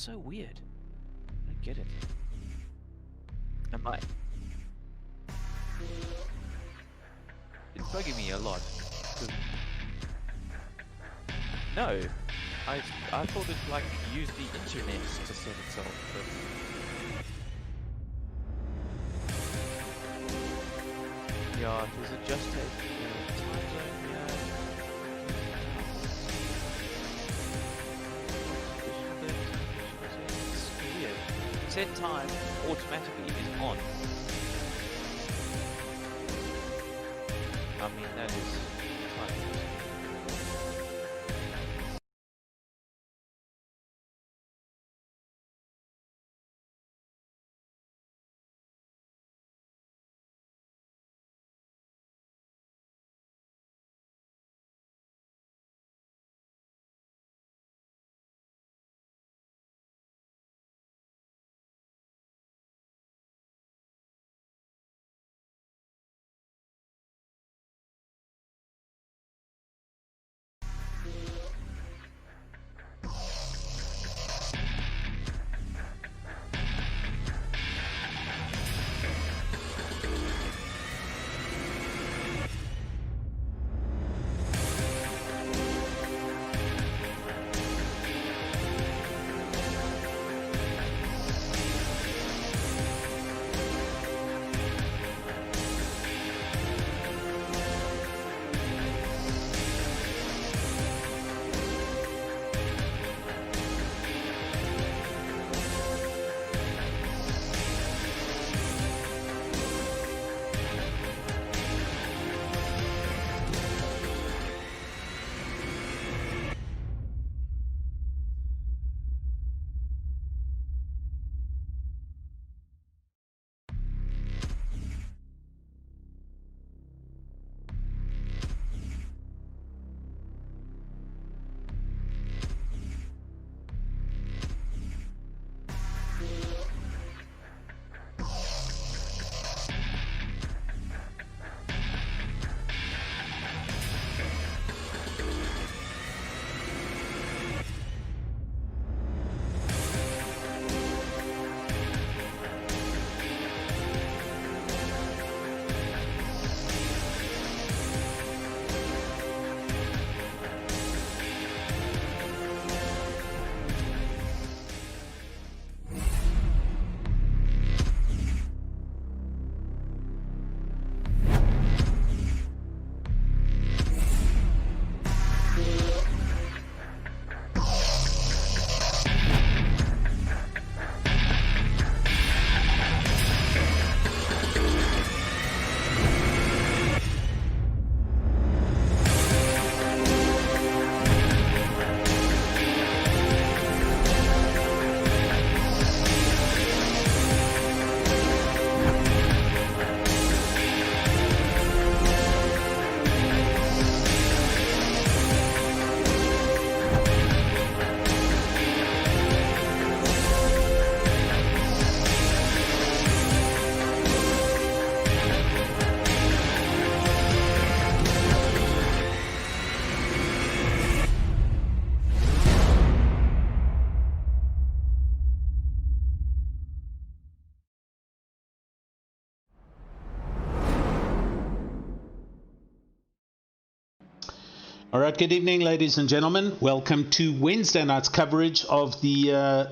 so weird. I don't get it. Am I? It's bugging me a lot. No, I thought it like used the internet to set itself. But... yeah, does it just take time zone? Yeah. It's weird. Set time automatically is on. I mean, that is fine. All right, good evening, ladies and gentlemen. Welcome to Wednesday night's coverage of the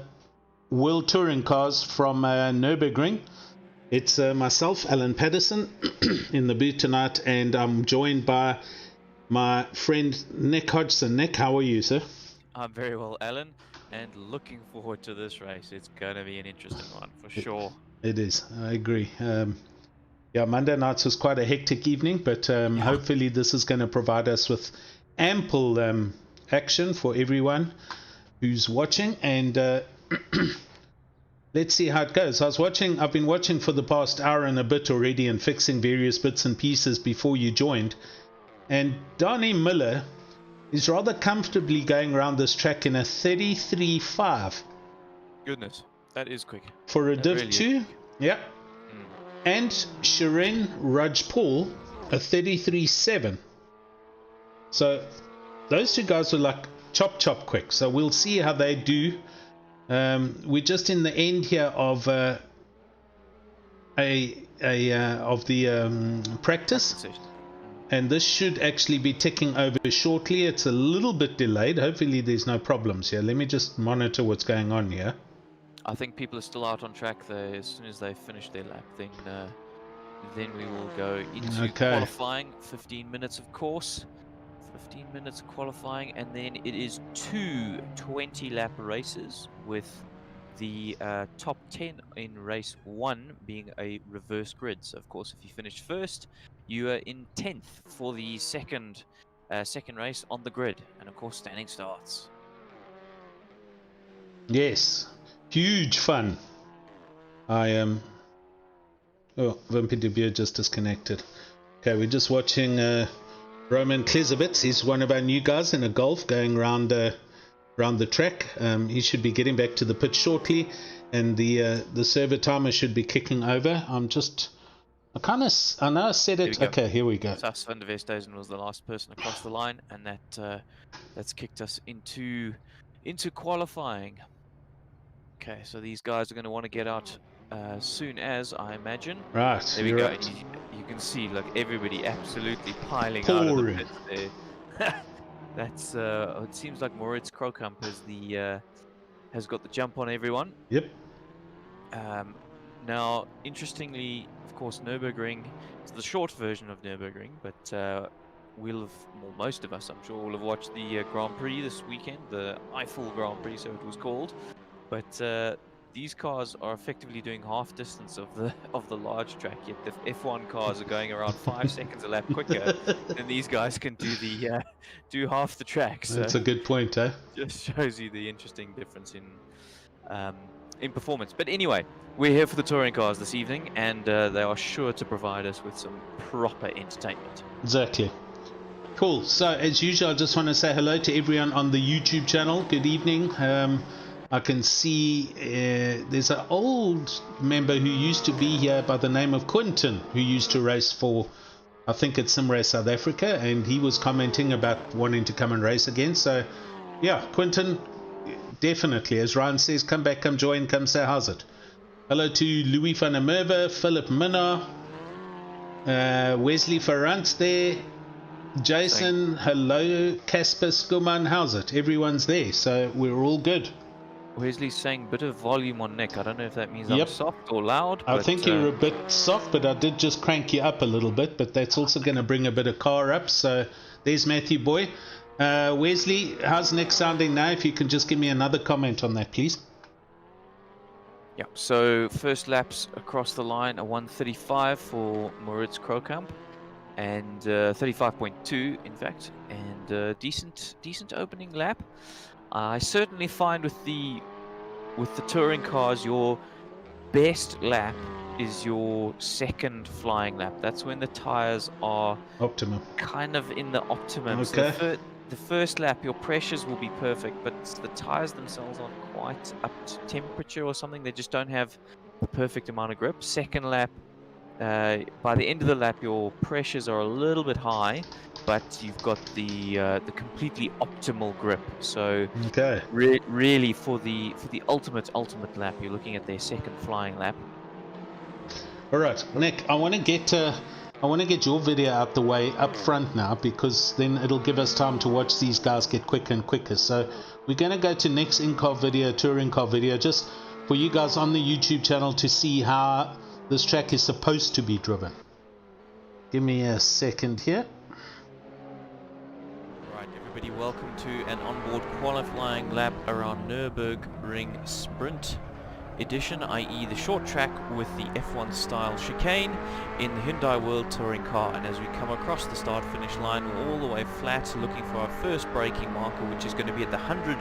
World Touring Cars from Nürburgring. It's myself, Alan Paterson, in the booth tonight, and I'm joined by my friend Nick Hodgson. Nick, how are you, sir? I'm very well, Alan, and looking forward to this race. It's going to be an interesting one, for sure. It is, I agree. Yeah, Monday nights was quite a hectic evening, but hopefully this is going to provide us with ample action for everyone who's watching, and let's see how it goes. I've been watching for the past hour and a bit already and fixing various bits and pieces before you joined, and Donnie Miller is rather comfortably going around this track in a 33.5. Goodness, that is quick. For a that Div really 2, yeah. And Shiren Rajpaul, a 33.7. So those two guys are like chop quick. So we'll see how they do We're just in the end here of practice, and this should actually be ticking over shortly. It's a little bit delayed. Hopefully there's no problems here. Let me just monitor what's going on here. I think people are still out on track there. As soon as they finish their lap, then we will go into qualifying. 15 minutes, of course. 15 minutes of qualifying, and then it is 2 20-lap races, with the top 10 in race 1 being a reverse grid. So, of course, if you finish first, you are in 10th for the second race on the grid, and of course, standing starts. Yes, huge fun. I am. Oh, Wimpy de Beer just disconnected. Okay, we're just watching Roman Klizabitz. He's one of our new guys in a Golf going around the track. He should be getting back to the pit shortly, and the server timer should be kicking over. I know I said it. Okay, here we go. Sas van der Westhuizen was the last person across the line, and that's kicked us into qualifying. Okay, so these guys are going to want to get out soon as, I imagine. Right, there we go. Right. You can see, like, everybody absolutely piling out of the pit there. That's it seems like Moritz Krokamp has got the jump on everyone. Yep. Now, interestingly, of course, Nürburgring is the short version of Nürburgring, but most of us, I'm sure, will have watched the Grand Prix this weekend, the Eiffel Grand Prix, so it was called. But these cars are effectively doing half distance of the large track, yet the F1 cars are going around 5 seconds a lap quicker than these guys can do half the track. So that's a good point, eh? Just shows you the interesting difference in performance. But anyway, we're here for the touring cars this evening, and they are sure to provide us with some proper entertainment. Exactly. Cool. So as usual, I just want to say hello to everyone on the YouTube channel. Good evening. I can see there's an old member who used to be here by the name of Quinton, who used to race for, I think it's SimRace South Africa, and he was commenting about wanting to come and race again. So yeah, Quinton, definitely, as Ryan says, come back, come join, come say how's it. Hello to Louis van der Merwe, Philip Minnar, Wesley Farrant there, Jason, hello, Casper Skuman, how's it? Everyone's there, so we're all good. Wesley's saying bit of volume on Nick. I don't know if that means I'm soft or loud. I think you're a bit soft, but I did just crank you up a little bit, but that's also going to bring a bit of car up. So there's Matthew Boy. Wesley, how's Nick sounding now? If you can just give me another comment on that, please. Yeah, so first laps across the line, a 1:35 for Moritz Krokamp, and 35.2 in fact, and decent opening lap. I certainly find with the touring cars, your best lap is your second flying lap. That's when the tires are optimum, kind of in the optimum. Okay. So the first lap, your pressures will be perfect, but the tires themselves aren't quite up to temperature or something. They just don't have the perfect amount of grip. Second lap, by the end of the lap, your pressures are a little bit high, but you've got the completely optimal grip. So okay, really for the ultimate lap, you're looking at their second flying lap. All right, Nick, I want to get your video out the way up front now, because then it'll give us time to watch these guys get quicker and quicker. So we're going to go to Nick's in-car video, touring car video, just for you guys on the YouTube channel to see how this track is supposed to be driven. Give me a second here. Right, everybody, welcome to an onboard qualifying lap around Nürburgring-Sprint edition, i.e. the short track with the F1 style chicane in the Hyundai World Touring car. And as we come across the start finish line, we're all the way flat, looking for our first braking marker, which is going to be at the 100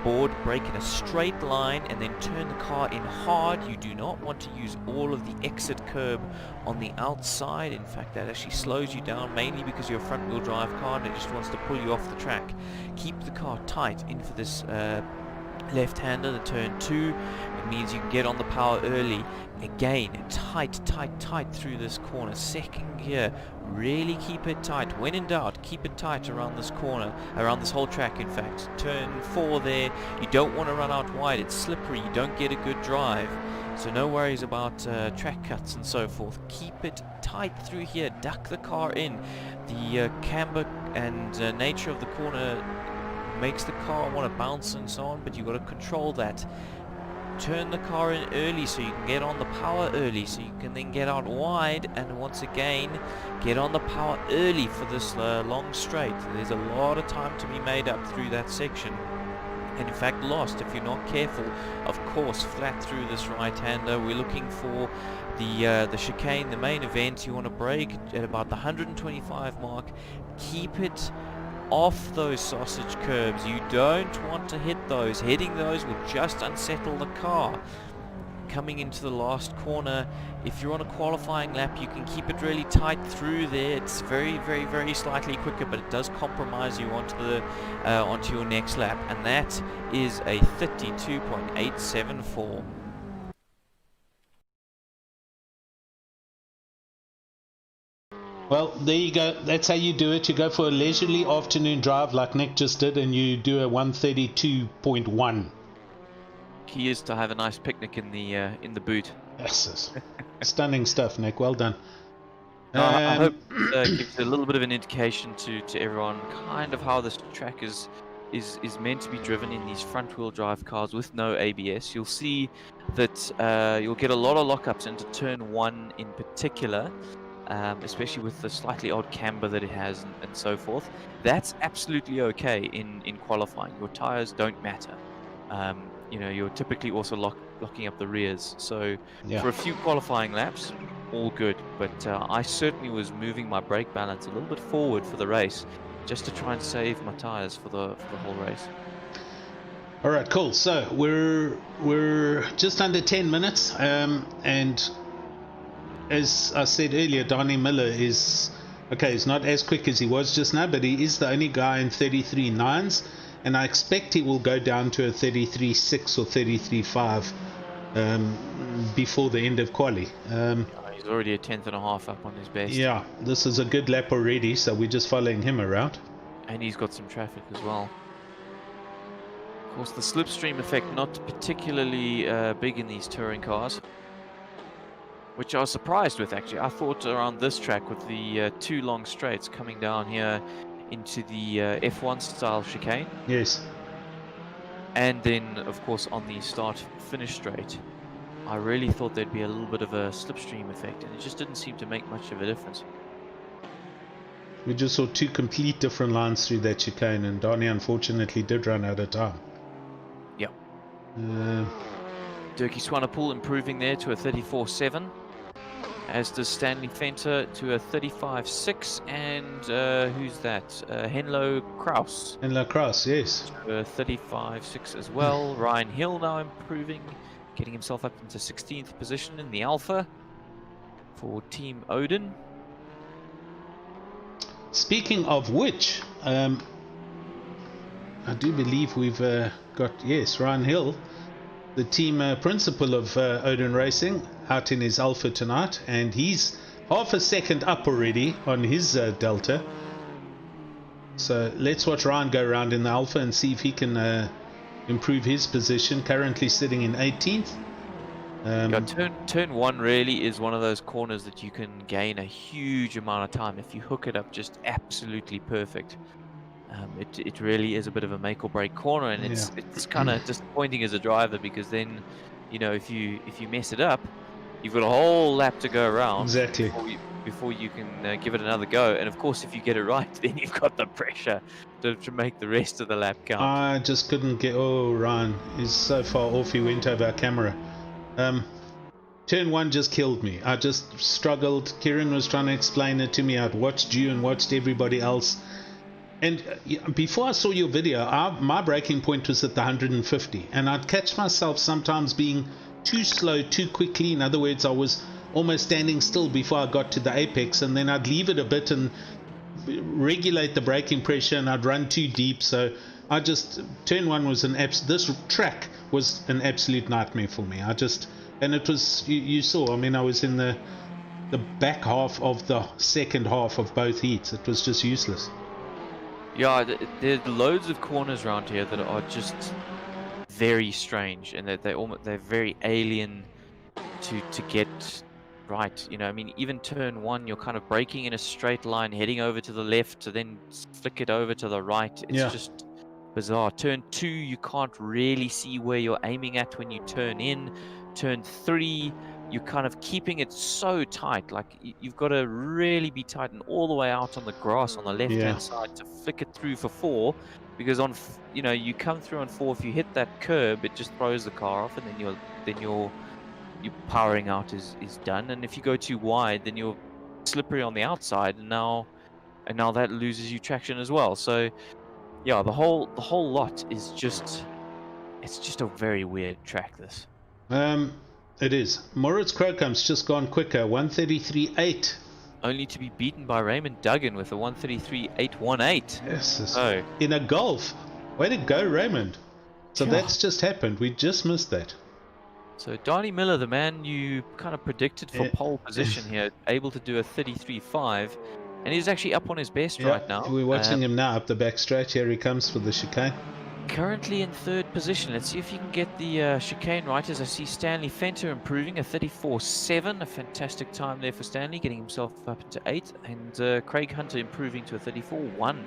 board. Brake in a straight line and then turn the car in hard. You do not want to use all of the exit curb on the outside. In fact, that actually slows you down, mainly because you're a front wheel drive car and it just wants to pull you off the track. Keep the car tight in for this left-hander, the turn 2. It means you can get on the power early. Again, tight through this corner. Second gear, really keep it tight. When in doubt, keep it tight around this corner, around this whole track in fact. Turn 4 there, you don't want to run out wide, it's slippery, you don't get a good drive. So no worries about track cuts and so forth. Keep it tight through here, duck the car in. The camber and nature of the corner makes the car want to bounce and so on, but you've got to control that. Turn the car in early so you can get on the power early, so you can then get out wide, and once again get on the power early for this long straight. There's a lot of time to be made up through that section, and in fact lost if you're not careful. Of course, flat through this right-hander. We're looking for the chicane, the main event. You want to brake at about the 125 mark. Keep it off those sausage curbs. You don't want to hit those. Hitting those will just unsettle the car. Coming into the last corner, if you're on a qualifying lap, you can keep it really tight through there. It's very slightly quicker, but it does compromise you onto your next lap, and that is a 32.874. Well, there you go. That's how you do it. You go for a leisurely afternoon drive like Nick just did, and you do a 132.1. Key is to have a nice picnic in the boot. Yes, stunning stuff, Nick. Well done. I hope it gives a little bit of an indication to everyone kind of how this track is meant to be driven in these front-wheel drive cars with no ABS. You'll see that you'll get a lot of lockups into turn 1 in particular. Especially with the slightly odd camber that it has and so forth. That's absolutely okay in qualifying. Your tires don't matter. You know, you're typically also locking up the rears. So for a few qualifying laps, all good. But I certainly was moving my brake balance a little bit forward for the race, just to try and save my tires for the whole race. All right, cool. So we're just under 10 minutes, and as I said earlier, Donnie Miller is okay. He's not as quick as he was just now, but he is the only guy in 33.9s, and I expect he will go down to a 33.6 or 33.5 before the end of quali. He's already a tenth and a half up on his best. Yeah, this is a good lap already, so we're just following him around. And he's got some traffic as well. Of course, the slipstream effect not particularly big in these touring cars, which I was surprised with actually. I thought around this track with the 2 long straights coming down here into the F1 style chicane. Yes. And then of course on the start finish straight, I really thought there'd be a little bit of a slipstream effect, and it just didn't seem to make much of a difference. We just saw 2 complete different lines through that chicane, and Donnie unfortunately did run out of time. Yeah. Dirkie Swanepoel improving there to a 34.7. As does Stanley Fenter to a 35.6, and who's that? Henlo Kraus. Henlo Kraus, yes. To a 35.6 as well. Ryan Hill now improving, getting himself up into 16th position in the Alpha for Team Odin. Speaking of which, I do believe we've got, yes, Ryan Hill, the team principal of Odin Racing, out in his Alpha tonight, and he's half a second up already on his Delta. So let's watch Ryan go around in the Alpha and see if he can improve his position, currently sitting in 18th. Turn 1 really is one of those corners that you can gain a huge amount of time if you hook it up just absolutely perfect. It really is a bit of a make or break corner, and it's kind of disappointing as a driver, because then, you know, if you mess it up, you've got a whole lap to go around. Exactly. Before you can give it another go. And of course, if you get it right, then you've got the pressure to make the rest of the lap count. I just couldn't get. Oh, Ryan is so far off. He went over our camera. Turn 1 just killed me. I just struggled. Kieran was trying to explain it to me. I'd watched you and watched everybody else. And before I saw your video, my braking point was at the 150, and I'd catch myself sometimes being too slow too quickly. In other words, I was almost standing still before I got to the apex, and then I'd leave it a bit and regulate the braking pressure, and I'd run too deep. So I just, turn one was this track was an absolute nightmare for me. And it was, you saw, I mean, I was in the back half of the second half of both heats. It was just useless. Yeah, there's loads of corners around here that are just very strange, and that they're very alien to get right. You know, I mean, even turn one, you're kind of braking in a straight line, heading over to the left to then flick it over to the right. It's just bizarre. Turn two, you can't really see where you're aiming at when you turn in. Turn three, you're kind of keeping it so tight, like you've got to really be tight and all the way out on the grass on the left hand side to flick it through for four, because you come through on four, if you hit that curb, it just throws the car off, and then your powering out is done. And if you go too wide, then you're slippery on the outside, and now that loses you traction as well. So yeah, the whole lot is just, it's just a very weird track, this. It is. Moritz Krokam's just gone quicker, 133.8. Only to be beaten by Raymond Duggan with a 133.818. Yes. Oh. In a Golf. Way to go, Raymond. So that's just happened. We just missed that. So Donnie Miller, the man you kind of predicted for pole position here, able to do a 33.5, and he's actually up on his best right now. We're watching him now up the back straight. Here he comes for the chicane. Currently in third position. Let's see if you can get the chicane right, as I see Stanley Fenter improving a 34.7, a fantastic time there for Stanley, getting himself up into 8, and Craig Hunter improving to a 34.1.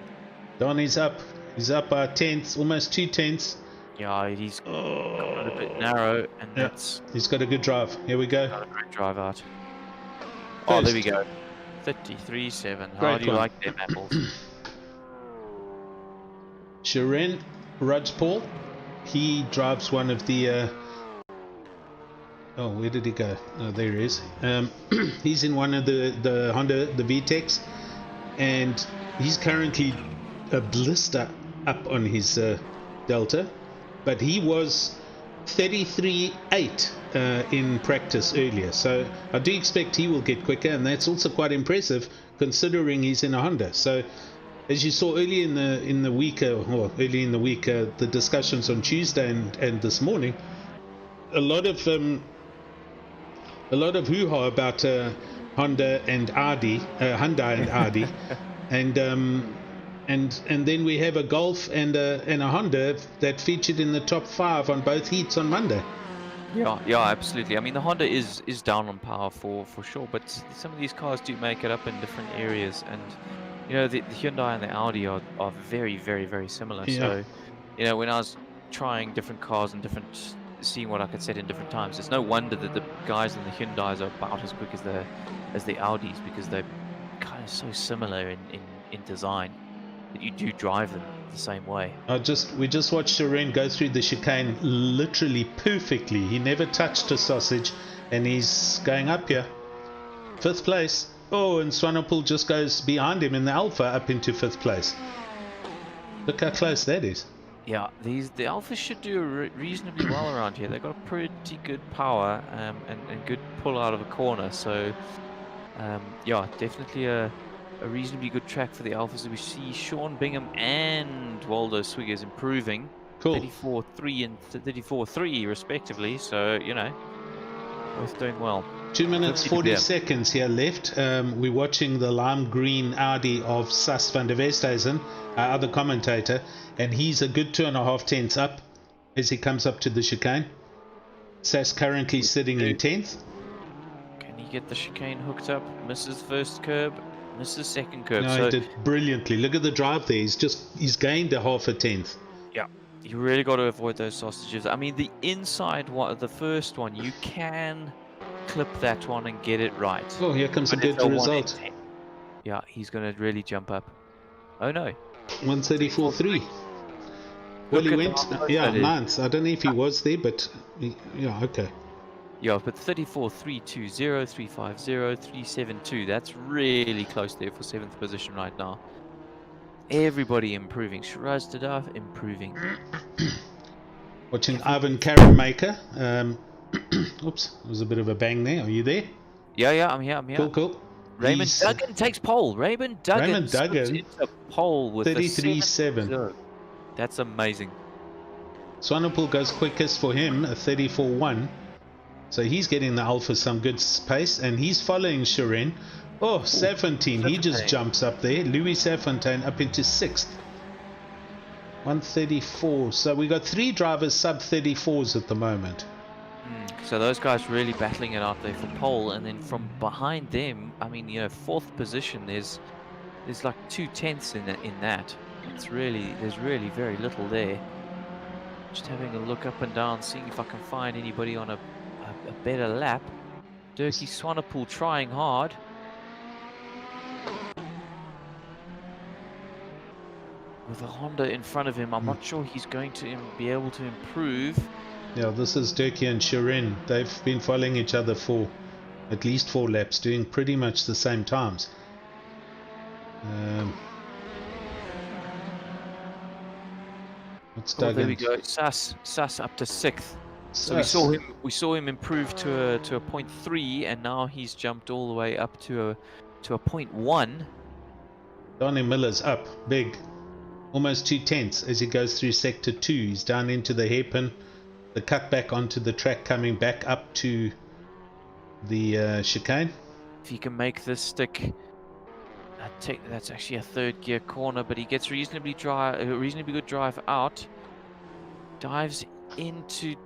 Donnie's up. He's up by tenths, almost 2 tenths. Yeah, he's got a bit narrow, and that's... He's got a good drive. Here we go. Got a great drive out. Oh, there we go. 33.7. How do you like them apples? Shiren Rudge-Paul, he drives one of the where did he go? Oh, there he is. He's in one of the Honda, the VTEX, and he's currently a blister up on his Delta, but he was 33.8 in practice earlier, so I do expect he will get quicker, and that's also quite impressive considering he's in a Honda. So as you saw early in the week, the discussions on Tuesday and this morning, a lot of hoo-ha about Honda and Audi, Hyundai and Audi, and then we have a Golf and a Honda that featured in the top 5 on both heats on Monday. Yeah, absolutely. I mean, the Honda is down on power for sure, but some of these cars do make it up in different areas, and you know, the Hyundai and the Audi are very, very, very similar. Yeah. So, you know, when I was trying different cars and seeing what I could set in different times, it's no wonder that the guys in the Hyundais are about as quick as the Audis, because they're kind of so similar in design that you do drive them the same way. We just watched Shiren go through the chicane literally perfectly. He never touched a sausage, and he's going up here. 5th place. Oh, and Swanepoel just goes behind him in the Alpha up into 5th place. Look how close that is. Yeah, the Alphas should do reasonably well around here. They've got pretty good power and good pull out of a corner. So, yeah, definitely a reasonably good track for the Alphas. We see Sean Bingham and Waldo Swiggers improving. Cool. 34.3 and 34.3 respectively. So, you know, both doing well. 2 minutes 40 seconds here left. We're watching the lime green Audi of Sas van der Westhuizen, our other commentator, and he's a good 2.5 tenths up as he comes up to the chicane. Sas currently sitting in 10th. Can he get the chicane hooked up? Misses first curb, misses second curb. No, he did brilliantly. Look at the drive there. He's gained a 0.5 tenth. Yeah, you really got to avoid those sausages. I mean, the inside one, the first one, you can clip that one and get it right. Oh, here comes a good result. Yeah, he's going to really jump up. Oh no. 134.3. Well, he went, ninth. I don't know if he was there, but yeah, okay. Yeah, but 34.320, 350, 372. That's really close there for 7th position right now. Everybody improving. Shiraz Dadaf improving. Watching Ivan Karenmaker. Oops, there was a bit of a bang there. Are you there? Yeah, I'm here. Cool. Raymond Duggan takes pole. Raymond Duggan into pole with 33.7. That's amazing. Swanepoel goes quickest for him, a 34.1. So he's getting the Alpha some good pace, and he's following Shirin. Oh, Safontaine, he just jumps up there. Louis Safontaine up into 6th. 134. So we got 3 drivers sub 34s at the moment. So those guys really battling it out there for pole, and then from behind them, I mean, you know, 4th position, there's like 2/10 in that. It's really, there's really very little there. Just having a look up and down, seeing if I can find anybody on a better lap. Dirkie Swanepoel trying hard. With a Honda in front of him, I'm not sure he's going to be able to improve. Yeah, this is Dirkie and Shirin. They've been following each other for at least 4 laps, doing pretty much the same times. What's Duggan? There we go. Sass up to 6th. So we saw him improve to a 0.3, and now he's jumped all the way up to a 0.1. Donnie Miller's up big, almost 2/10 as he goes through sector 2. He's down into the hairpin, the cutback onto the track, coming back up to the chicane. If he can make this stick, that's actually a 3rd gear corner, but he gets reasonably good drive out. Dives into.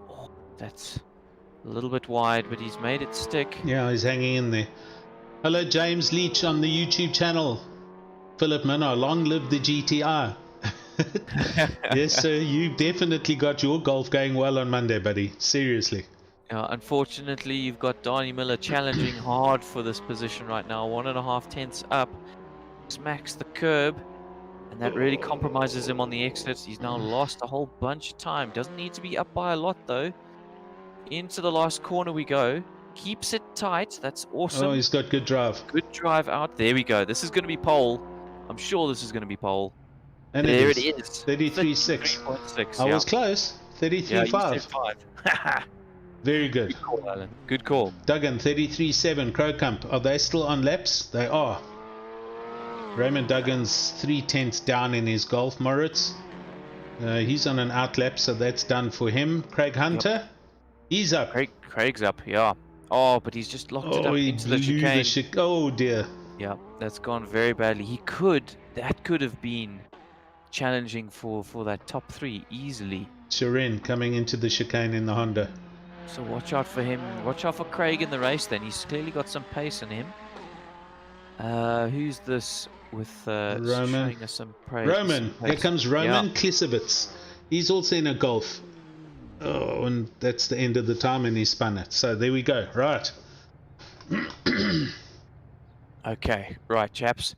Oh, that's a little bit wide, but he's made it stick. Yeah, he's hanging in there. Hello, James Leach on the YouTube channel. Philip Minnar, long live the GTI. Yes, sir, you definitely got your golf going well on Monday, buddy. Seriously. Unfortunately, you've got Donnie Miller challenging hard for this position right now. 1.5 up. Smacks the curb, and that really compromises him on the exits. He's now lost a whole bunch of time. Doesn't need to be up by a lot, though. Into the last corner we go. Keeps it tight. That's awesome. Oh, he's got good drive. Good drive out. There we go. This is going to be pole. I'm sure this is going to be pole. And there it is. 33.6. I was close. 33.5. Yeah, very good. Good call, Alan. Good call. Duggan, 33.7. Crowcamp, are they still on laps? They are. Raymond Duggan's 3/10 down in his golf. Moritz, he's on an out lap, so that's done for him. Craig Hunter, he's up. Craig's up, yeah. Oh, but he's just locked it up into the chicane. Oh dear. Yeah, that's gone very badly. That could have been challenging for that top 3 easily. Shirin coming into the chicane in the Honda. So watch out for him. Watch out for Craig in the race then. He's clearly got some pace in him. Who's this with Roman? showing us some praise? Roman. Here comes Roman Klisevitz. He's also in a golf. Oh, and that's the end of the time, and he spun it. So there we go. Right. Okay, right, chaps.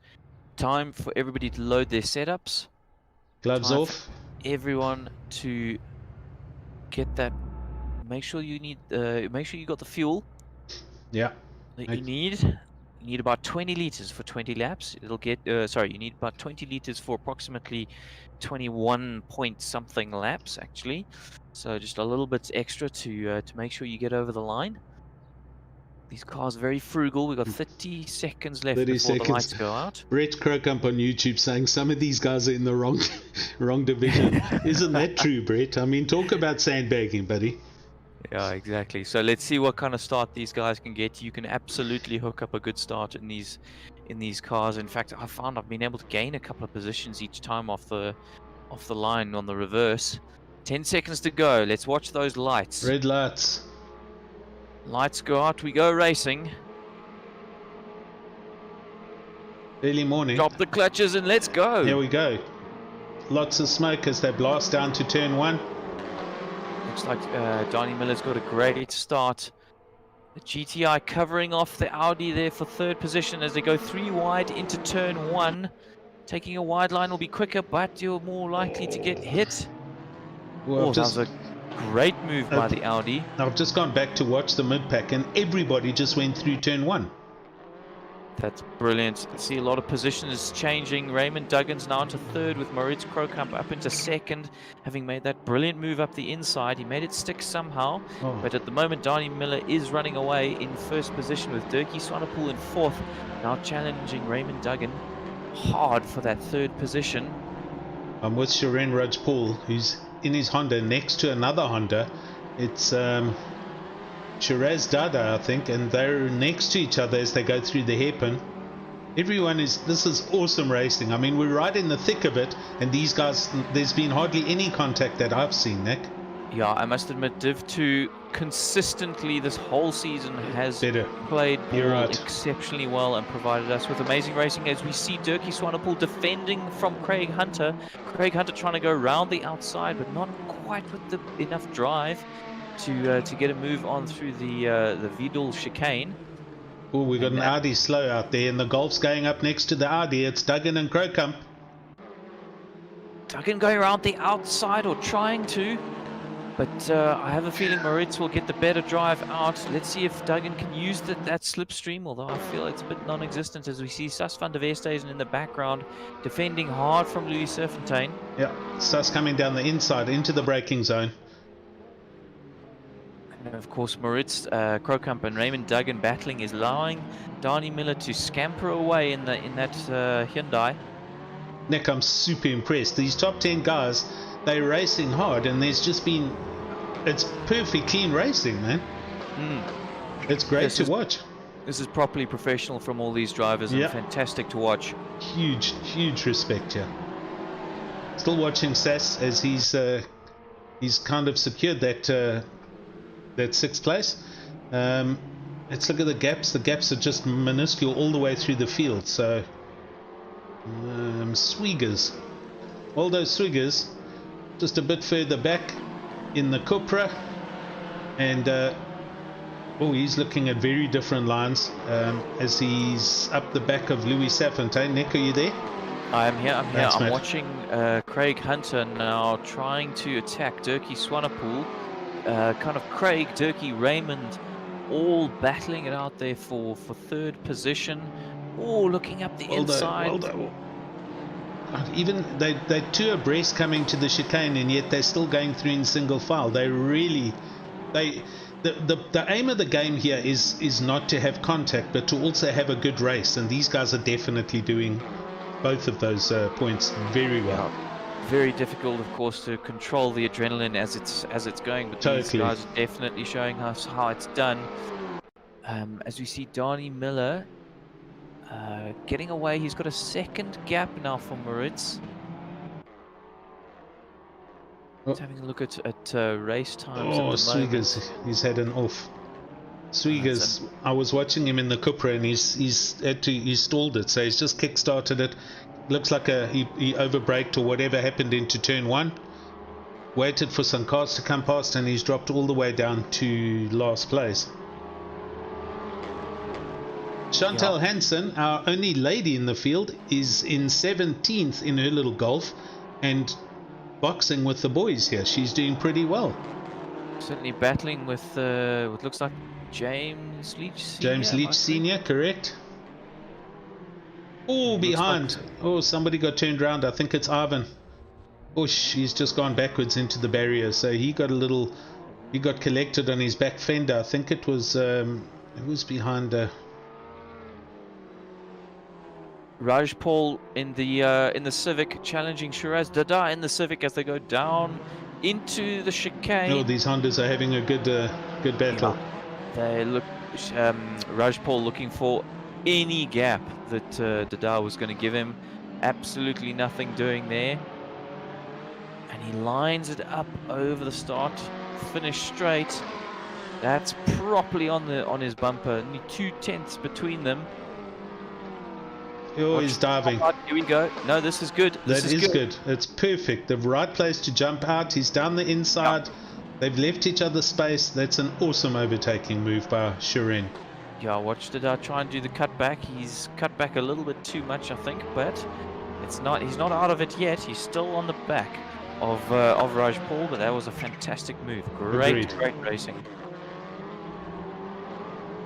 Time for everybody to load their setups. Gloves off. Everyone to get that. Make sure you got the fuel. Yeah. That you need. You need about 20 liters for 20 laps. It'll get. You need about 20 liters for approximately 21 point something laps, actually. So just a little bit extra to make sure you get over the line. These cars are very frugal. We've got 30 seconds left before the lights go out. Brett Crocump on YouTube saying some of these guys are in the wrong division. Isn't that true, Brett? I mean, talk about sandbagging, buddy. Yeah, exactly. So let's see what kind of start these guys can get. You can absolutely hook up a good start in these cars. In fact, I found I've been able to gain a couple of positions each time off the line on the reverse. 10 seconds to go. Let's watch those lights. Red lights. Lights go out. We go racing. Early morning. Drop the clutches and let's go. Here we go. Lots of smoke as they blast down to turn 1. Looks like Donnie Miller's got a great start. The GTI covering off the Audi there for 3rd position as they go 3 wide into turn 1. Taking a wide line will be quicker, but you're more likely to get hit. Well, that was a great move by the Audi. I've just gone back to watch the mid-pack and everybody just went through turn 1. That's brilliant. See a lot of positions changing. Raymond Duggan's now into 3rd with Moritz Krokkamp up into 2nd, having made that brilliant move up the inside. He made it stick somehow, but at the moment Donnie Miller is running away in 1st position with Dirkie Swanepoel in 4th, now challenging Raymond Duggan hard for that 3rd position. I'm with Shiren Rajpaul, who's in his Honda next to another Honda. It's Shiraz Dada, I think, and they're next to each other as they go through the hairpin. This is awesome racing. I mean, we're right in the thick of it, and these guys, there's been hardly any contact that I've seen, Nick. Yeah, I must admit, Div 2 consistently this whole season has played ball exceptionally well and provided us with amazing racing, as we see Dirkie Swanepoel defending from Craig Hunter. Craig Hunter trying to go around the outside, but not quite with enough drive to get a move on through the Vidal chicane. Oh, we got an Audi slow out there, and the Golf's going up next to the Audi. It's Duggan and Crocomp. Duggan going around the outside, or trying to. But I have a feeling Moritz will get the better drive out. Let's see if Duggan can use that slipstream, although I feel it's a bit non-existent, as we see Sas van der Westhuizen in the background defending hard from Louis Serfontein. Yeah, Sas coming down the inside into the braking zone. And of course Moritz, Crocomp and Raymond Duggan battling, is allowing Dani Miller to scamper away in that Hyundai. Nick, I'm super impressed. These top 10 guys, they're racing hard, and there's just been, it's perfect clean racing, man. It's great to watch. This is properly professional from all these drivers, and fantastic to watch. Huge respect here. Still watching Sass as he's kind of secured that 6th place. Let's look at the gaps. The gaps are just minuscule all the way through the field. So Swiggers, Aldo Swiggers, just a bit further back in the Cupra, and he's looking at very different lines as he's up the back of Louis Serfontein. Nick, are you there? I'm here. I'm watching Craig Hunter now trying to attack Dirkie Swanepoel. Kind of Craig, Dirkie, Raymond, all battling it out there for 3rd position. Oh, looking up the inside. Even they're 2 abreast coming to the chicane, and yet they're still going through in single file. The aim of the game here is not to have contact, but to also have a good race, and these guys are definitely doing both of those points very well. Very difficult, of course, to control the adrenaline as it's going, but these guys are definitely showing us how it's done. As we see Dani Miller getting away, he's got a 2nd gap now for Moritz. Just having a look at race times. Oh, Swiggers, he's had an off. Swiggers, I was watching him in the Cupra, and he stalled it, so he's just kick-started it. Looks like he overbraked or whatever happened into turn 1. Waited for some cars to come past, and he's dropped all the way down to last place. Chantal Hansen, our only lady in the field, is in 17th in her little Golf, and boxing with the boys here. She's doing pretty well. Certainly battling with what looks like James Leach Sr. James Leach Sr., correct. Oh, behind. Somebody got turned around. I think it's Ivan. He's just gone backwards into the barrier. So he got collected on his back fender. I think it was behind Rajpaul in the Civic challenging Shiraz Dada in the Civic as they go down into the chicane. Oh, these Hondas are having a good battle. They look Rajpaul looking for any gap that Dada was going to give him. Absolutely nothing doing there, and he lines it up over the start finish straight. That's properly on his bumper. Only 2/10 between them. He's diving. Here we go. No, this is good. That is good. It's perfect. The right place to jump out. He's down the inside. They've left each other space. That's an awesome overtaking move by Shiren. Yeah, I watched it try and do the cutback. He's cut back a little bit too much, I think, but he's not out of it yet. He's still on the back of Rajpaul, but that was a fantastic move. Great racing.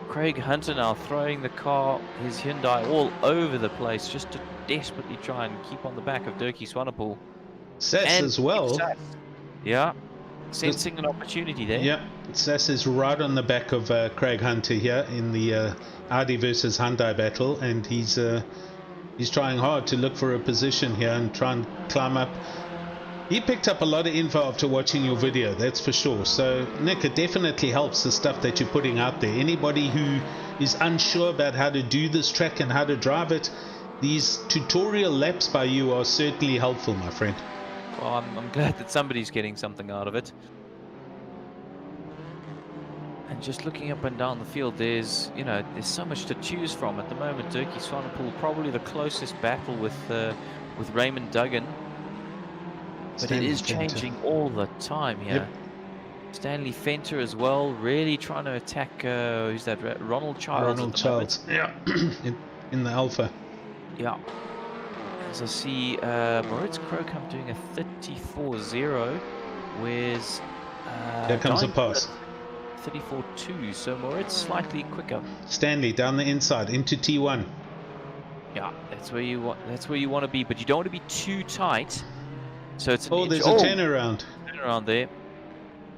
Craig Hunter now throwing the car, his Hyundai, all over the place, just to desperately try and keep on the back of Dirkie Swanepoel. Sass as well. Yeah, sensing an opportunity there. Yeah, Sass is right on the back of Craig Hunter here in the Audi versus Hyundai battle, and he's trying hard to look for a position here and try and climb up He picked up a lot of info after watching your video, that's for sure. So, Nick, it definitely helps the stuff that you're putting out there. Anybody who is unsure about how to do this track and how to drive it, these tutorial laps by you are certainly helpful, my friend. Well, I'm glad that somebody's getting something out of it. And just looking up and down the field, there's so much to choose from at the moment. Dirkie Swanepoel probably the closest battle with Raymond Duggan. But it is changing all the time here. Yep. Stanley Fenter as well, really trying to attack, who's that, Ronald Childs. Ronald Childs, yeah, in the Alpha. Yeah. As I see Moritz Krokam doing a 34.0, whereas... There comes a pass. 34.2, so Moritz slightly quicker. Stanley down the inside into T1. Yeah, that's where you want to be, but you don't want to be too tight. So it's there's a turnaround. Turnaround there.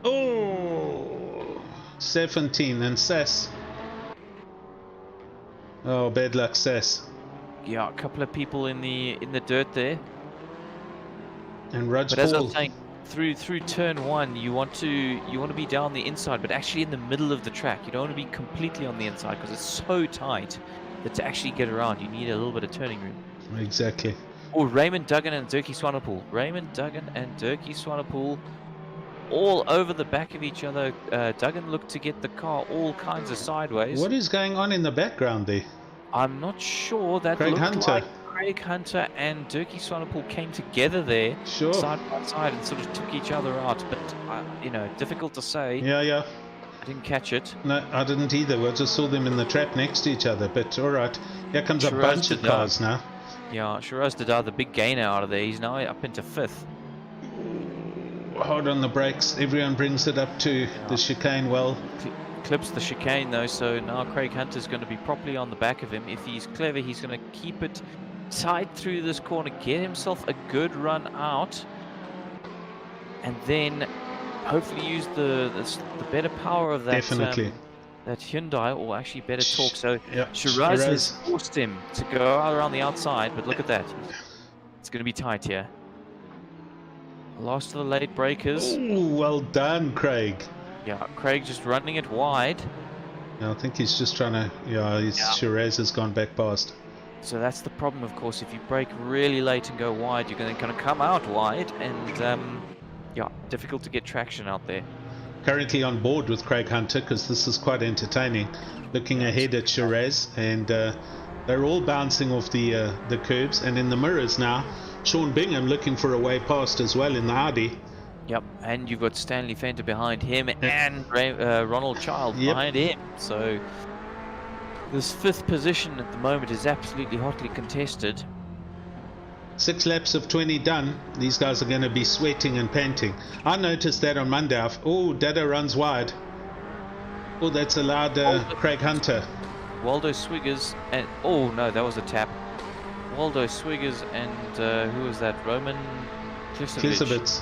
Oh, 17 and Sass. Oh, bad luck, Sass. Yeah, a couple of people in the dirt there. And Raj But Paul. as I was saying, through turn one, you want to be down the inside, but actually in the middle of the track. You don't want to be completely on the inside because it's so tight that to actually get around, you need a little bit of turning room. Exactly. Oh, Raymond Duggan and Dirkie Swanepoel. Raymond Duggan and Dirkie Swanepoel all over the back of each other. Duggan looked to get the car all kinds of sideways. What is going on in the background there? I'm not sure. That Craig looked Hunter. like Craig Hunter and Dirkie Swanepoel came together there, Sure. side by side, and sort of took each other out. But, difficult to say. Yeah. I didn't catch it. No, I didn't either. I just saw them in the trap next to each other. But all right, here comes a Shiraz bunch of Dada. cars now. Yeah, Shiraz Dada, the big gainer out of there. He's now up into 5th. Hard on the brakes. Everyone brings it up to the chicane well. Clips the chicane though, so now Craig Hunter's going to be properly on the back of him. If he's clever, he's going to keep it tight through this corner, get himself a good run out, and then hopefully use the better power of that. Definitely. That Hyundai, or actually better torque. So Yeah, Shiraz has forced him to go out around the outside, but look at that. It's going to be tight here. Last of the late breakers. Ooh, well done, Craig. Yeah, Craig just running it wide. I think he's just trying to... Shiraz has gone back past. So that's the problem, of course. If you brake really late and go wide, you're going to kind of come out wide, and difficult to get traction out there. Currently on board with Craig Hunter because this is quite entertaining. Looking ahead at Shiraz, and they're all bouncing off the curbs. And in the mirrors now, Sean Bingham looking for a way past as well in the Audi. Yep, and you've got Stanley Fenter behind him and Ronald Childs behind him. So this 5th position at the moment is absolutely hotly contested. 6 laps of 20 done. These guys are going to be sweating and panting. I noticed that on Monday. Dada runs wide. Oh, that's allowed Craig Hunter. Waldo Swiggers and... Oh, no, that was a tap. Waldo Swiggers and who was that? Roman Klisevich.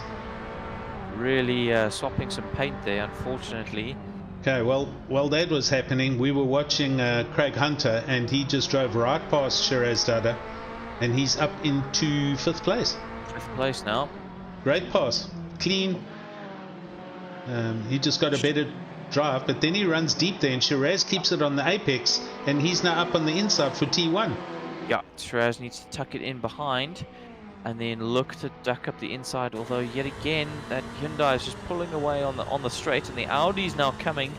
Really swapping some paint there, unfortunately. Okay, well, while that was happening, we were watching Craig Hunter, and he just drove right past Shiraz Dada, and he's up into 5th place. 5th place now. Great pass, clean. He just got a better drive, but then he runs deep there, and Shiraz keeps it on the apex, and he's now up on the inside for T1. Yeah, Shiraz needs to tuck it in behind and then look to duck up the inside, although yet again that Hyundai is just pulling away on the straight, and the Audi's now coming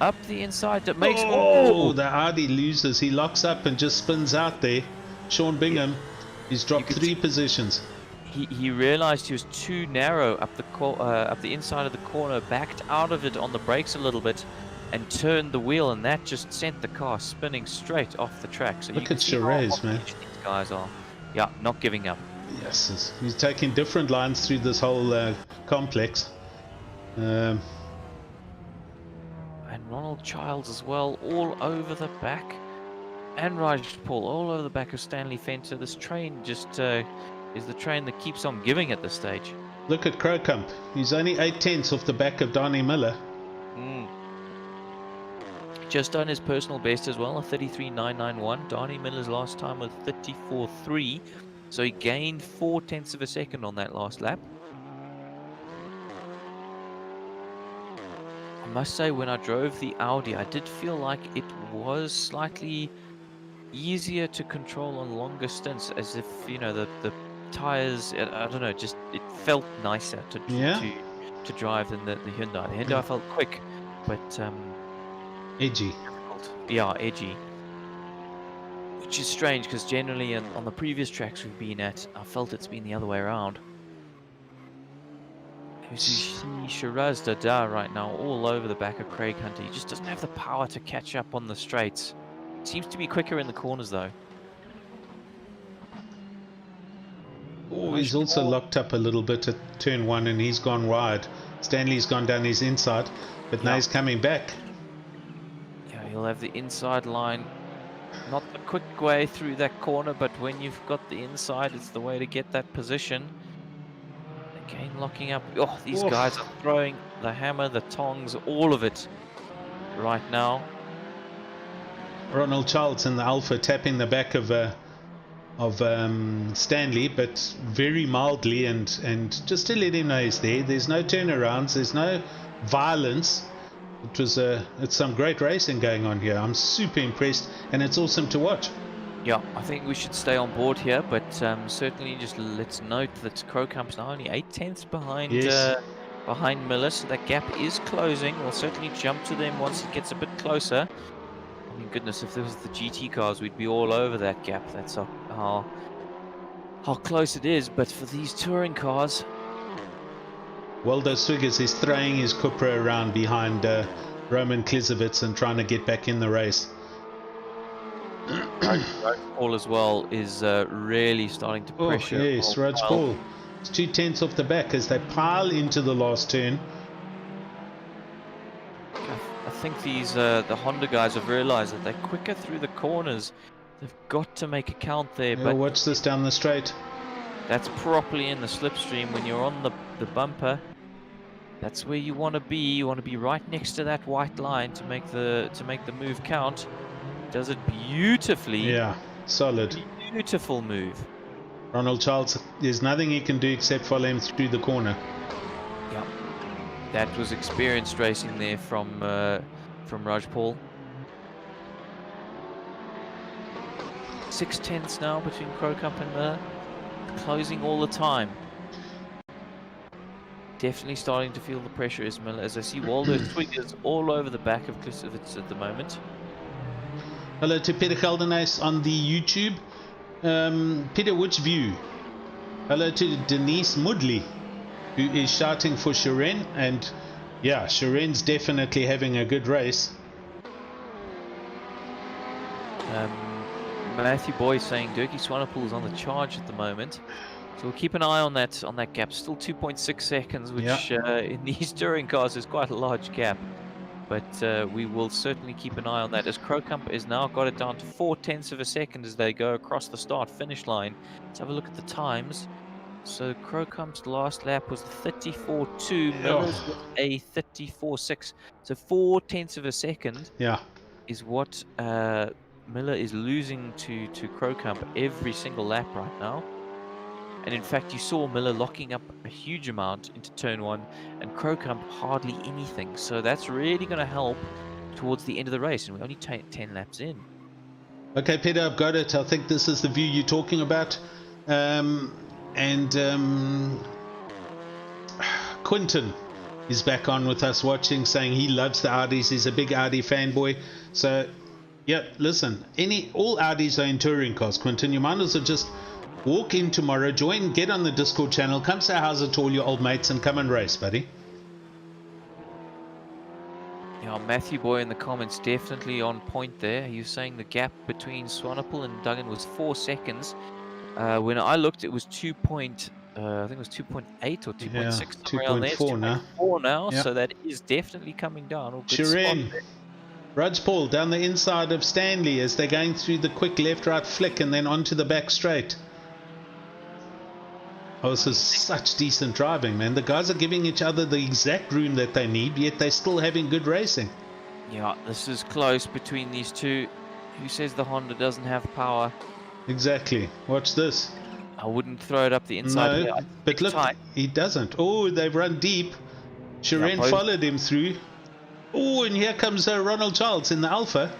up the inside. That makes the Audi loses. He locks up and just spins out there. Sean Bingham, he's dropped 3 positions. He realized he was too narrow up the inside of the corner, backed out of it on the brakes a little bit, and turned the wheel, and that just sent the car spinning straight off the track. So look at Shiraz, man. These guys are, not giving up. Yes, he's taking different lines through this whole complex. And Ronald Childs as well, all over the back, and Raj Paul all over the back of Stanley Fenter. This train just is the train that keeps on giving at this stage. Look at Krokam. He's only 8/10 off the back of Donnie Miller. Just done his personal best as well, a 33.991. Donnie Miller's last time was 34.3. So he gained 0.4 of a second on that last lap. I must say, when I drove the Audi, I did feel like it was slightly easier to control on longer stints, as if, you know, the tires, I don't know, just it felt nicer to drive than the Hyundai. The Hyundai felt quick, but edgy. difficult. Yeah, edgy. Which is strange, because generally on the previous tracks we've been at, I felt it's been the other way around. You see Shiraz Dada right now all over the back of Craig Hunter. He just doesn't have the power to catch up on the straights. Seems to be quicker in the corners though. Oh, he's also locked up a little bit at turn 1 and he's gone wide. Stanley's gone down his inside, but now he's coming back. Yeah, he'll have the inside line. Not the quick way through that corner, but when you've got the inside, it's the way to get that position. Again, locking up. Oh, these guys are throwing the hammer, the tongs, all of it right now. Ronald Charles in the Alpha tapping the back of Stanley, but very mildly, and just to let him know he's there. There's no turnarounds. There's no violence. It's some great racing going on here. I'm super impressed, and it's awesome to watch. Yeah, I think we should stay on board here, but certainly just let's note that Crowcump's now only 0.8 behind behind Miller, so that gap is closing. We'll certainly jump to them once it gets a bit closer. I mean, goodness, if this was the GT cars, we'd be all over that gap. That's how close it is. But for these touring cars, Waldo Swiggers is throwing his Cupra around behind Roman Klizovitz and trying to get back in the race. Raj Paul as well is really starting to pressure. Oh yes, Raj Paul. It's 0.2 off the back as they pile into the last turn. I think these the Honda guys have realized that they're quicker through the corners. They've got to make a count there. Yeah, but watch this down the straight. That's properly in the slipstream. When you're on the bumper, that's where you want to be. You want to be right next to that white line to make the move count. Does it beautifully. Yeah, solid. Beautiful move. Ronald Charles, there's nothing he can do except follow him through the corner. Yeah, that was experienced racing there from Raj Paul. 0.6 now between Crowcump and Miller, closing all the time. Definitely starting to feel the pressure is Miller, as I see Waldo Swiggers all over the back of Klizovitz at the moment. Hello to Peter Geldenhuis on the YouTube. Peter, which view? Hello to Denise Mudley, who is shouting for Shiren, and yeah, Shiren's definitely having a good race. Matthew Boy saying Dirkie Swanepoel is on the charge at the moment, so we'll keep an eye on that gap. Still 2.6 seconds, which in these touring cars is quite a large gap. But we will certainly keep an eye on that, as Crowcump has now got it down to 0.4 of a second as they go across the start-finish line. Let's have a look at the times. So Crowcump's last lap was 34.2, Miller's was a 34.6. So 0.4 of a second is what Miller is losing to Crowcump every single lap right now. And in fact, you saw Miller locking up a huge amount into turn 1 and Crowcump hardly anything. So that's really going to help towards the end of the race, and we're only 10 laps in. Okay, Peter, I've got it. I think this is the view you're talking about. Quinton is back on with us watching, saying he loves the Audis. He's a big Audi fanboy. So, yeah, listen, all Audis are in touring cars, Quinton. You might as well just walk in tomorrow, join, get on the Discord channel, come say how's to all your old mates and come and race, buddy. Yeah, Matthew Boy in the comments definitely on point there. He was saying the gap between Swanepoel and Duggan was 4 seconds. When I looked, it was I think it was 2.8 or 2.6. Yeah, 2.4 now. 2.4 now, so that is definitely coming down. Shiren, Raj Paul down the inside of Stanley as they're going through the quick left-right flick and then onto the back straight. Oh, this is such decent driving, man. The guys are giving each other the exact room that they need, yet they're still having good racing. Yeah, this is close between these two. Who says the Honda doesn't have power? Exactly. Watch this. I wouldn't throw it up the inside here. No, I'd but stick look, tight. he doesn't. Oh, they've run deep. Sharon both- followed him through. Oh, and here comes Ronald Childs in the Alpha.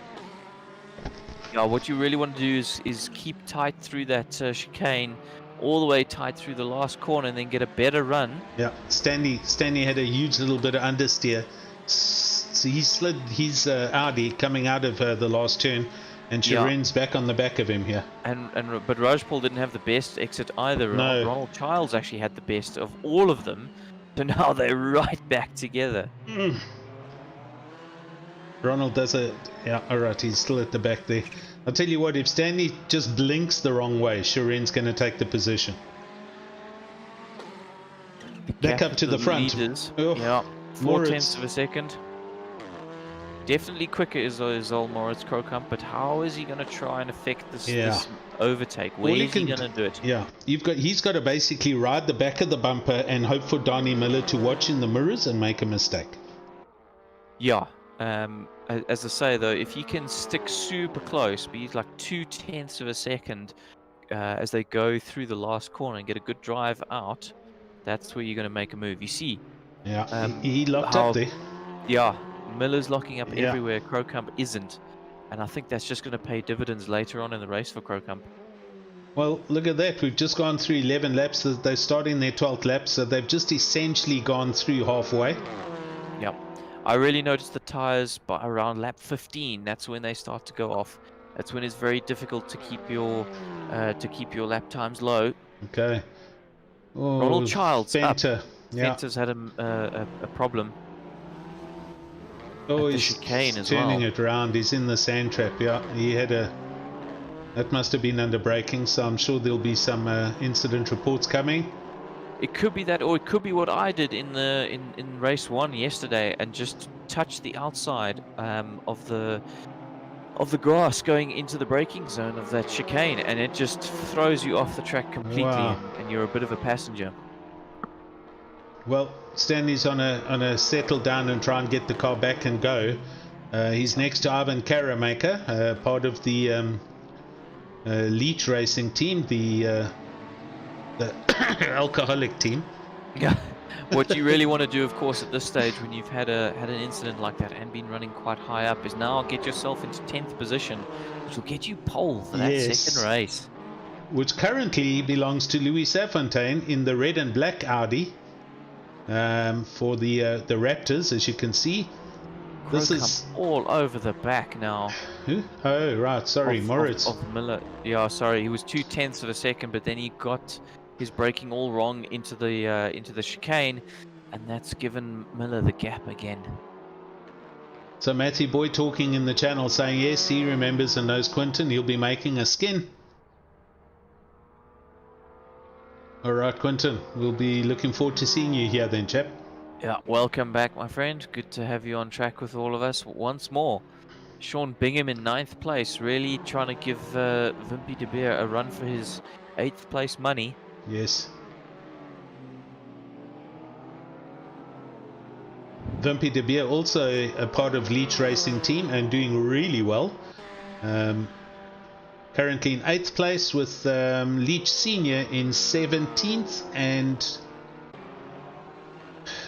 Yeah, what you really want to do is keep tight through that chicane, all the way tight through the last corner, and then get a better run. Yeah, Stanley had a huge little bit of understeer. So he slid his Audi coming out of the last turn, and Sharon's back on the back of him here. But Rajpaul didn't have the best exit either. No. Ronald Childs actually had the best of all of them. So now they're right back together. Ronald does it. Yeah, all right, he's still at the back there. I'll tell you what, if Stanley just blinks the wrong way, Sharon's going to take the position. Back up to the front. Leaders. Oh, Yeah, 4 Moritz. tenths of a second. Definitely quicker is all Moritz Krokamp, but how is he going to try and affect this overtake? Where is he going to do it? Yeah, he's got to basically ride the back of the bumper and hope for Donnie Miller to watch in the mirrors and make a mistake. Yeah. As I say though, if he can stick super close, be like 2 tenths of a second as they go through the last corner and get a good drive out, that's where you're going to make a move. You see, he locked up there. Yeah, Miller's locking up everywhere. Krokamp isn't, and I think that's just going to pay dividends later on in the race for Krokamp. Well, look at that. We've just gone through 11 laps. They're starting their 12th lap, so they've just essentially gone through halfway. Yep. I really noticed the tires by around lap 15. That's when they start to go off. That's when it's very difficult to keep your lap times low. Okay. Oh, Ronald Childs Fenter. up. Yeah. Fenter's had a problem. Oh, at the he's chicane as turning well. it round. He's in the sand trap. Yeah, he had that must have been under braking, so I'm sure there'll be some incident reports coming. It could be that, or it could be what I did in race 1 yesterday and just touch the outside of the grass going into the braking zone of that chicane, and it just throws you off the track completely. Wow. And you're a bit of a passenger. Well, Stanley's on a settle down and try and get the car back and go. He's next to Ivan Karamaker, part of the Leech Racing team, the alcoholic team. Yeah. What you really want to do, of course, at this stage when you've had an incident like that and been running quite high up, is now get yourself into 10th position, which will get you pole for that second race. Which currently belongs to Louis Safontaine in the red and black Audi. For the Raptors, as you can see. This is all over the back now. Who? Oh, right. Sorry, Moritz. Of Miller. Yeah, sorry. He was 2 tenths of a second, but then he got his braking all wrong into the chicane, and that's given Miller the gap again. So Matty Boy talking in the channel saying yes, he remembers and knows Quinton. He'll be making a skin. All right, Quinton. We'll be looking forward to seeing you here then, chap. Yeah, welcome back, my friend. Good to have you on track with all of us once more. Sean Bingham in 9th place, really trying to give Wimpy de Beer a run for his 8th place money. Yes. Wimpy de Beer also a part of Leech Racing team and doing really well. Currently in 8th place with Leech Senior in 17th, and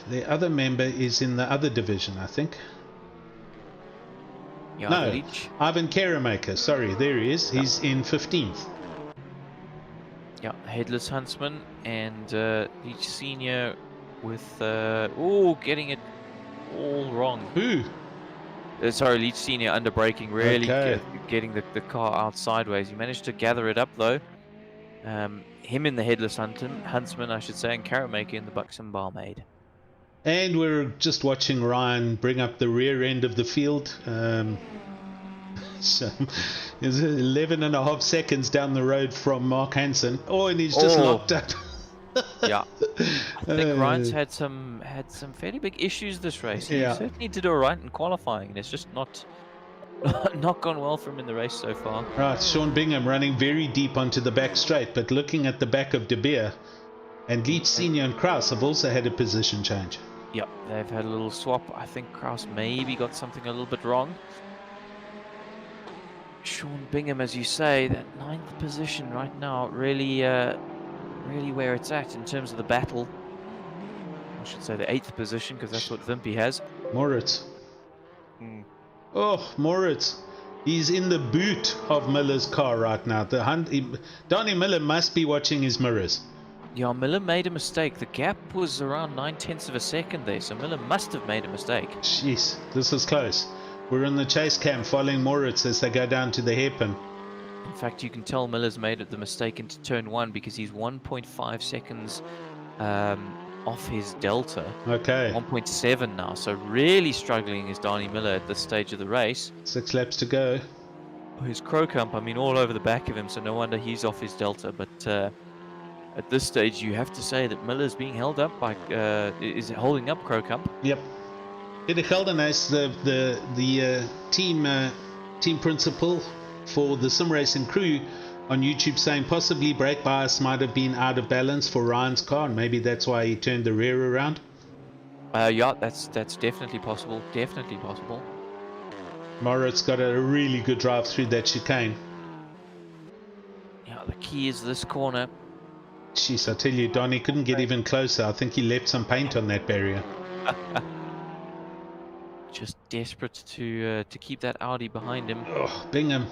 the other member is in the other division, I think. Yeah, no, Leech. Ivan Karamaker, sorry, there he is. He's in 15th. Yeah, Headless Huntsman and Leech Senior with getting it all wrong. Who? Sorry, Leech Senior under braking, really getting the car out sideways. He managed to gather it up though. Him in the Headless Huntsman, I should say, and Karamaker in the Buxom Barmaid. And we're just watching Ryan bring up the rear end of the field. So it's 11.5 seconds down the road from Mark Hansen. Oh, and he's just locked up. Yeah, I think Ryan's had some fairly big issues this race. He certainly did all right in qualifying, and it's just not gone well for him in the race so far. Right, Sean Bingham running very deep onto the back straight, but looking at the back of De Beer, and Leech Senior and Kraus have also had a position change. Yep, they've had a little swap. I think Kraus maybe got something a little bit wrong. Sean Bingham, as you say, that 9th position right now, really really where it's at in terms of the battle. I should say the 8th position, because that's what Wimpy has. Moritz. Mm. Oh, Moritz. He's in the boot of Miller's car right now. Donnie Miller must be watching his mirrors. Yeah, Miller made a mistake. The gap was around 9/10 of a second there, so Miller must have made a mistake. Jeez, this is close. We're in the chase cam following Moritz as they go down to the hairpin. In fact, you can tell Miller's made the mistake into turn 1 because he's 1.5 seconds off his delta. Okay. 1.7 now, so really struggling is Donnie Miller at this stage of the race. 6 laps to go. His Crocump, I mean, all over the back of him, so no wonder he's off his delta. But at this stage, you have to say that Miller's being held up by is holding up Crocump. Yep. Peter Geldenhuis, the team principal for the sim racing crew on YouTube, saying possibly brake bias might have been out of balance for Ryan's car, and maybe that's why he turned the rear around. Yeah, that's definitely possible. Definitely possible. Moritz got a really good drive through that chicane. Yeah, the key is this corner. Jeez, I tell you, Donnie couldn't get even closer. I think he left some paint on that barrier. Just desperate to keep that Audi behind him. Oh, Bingham,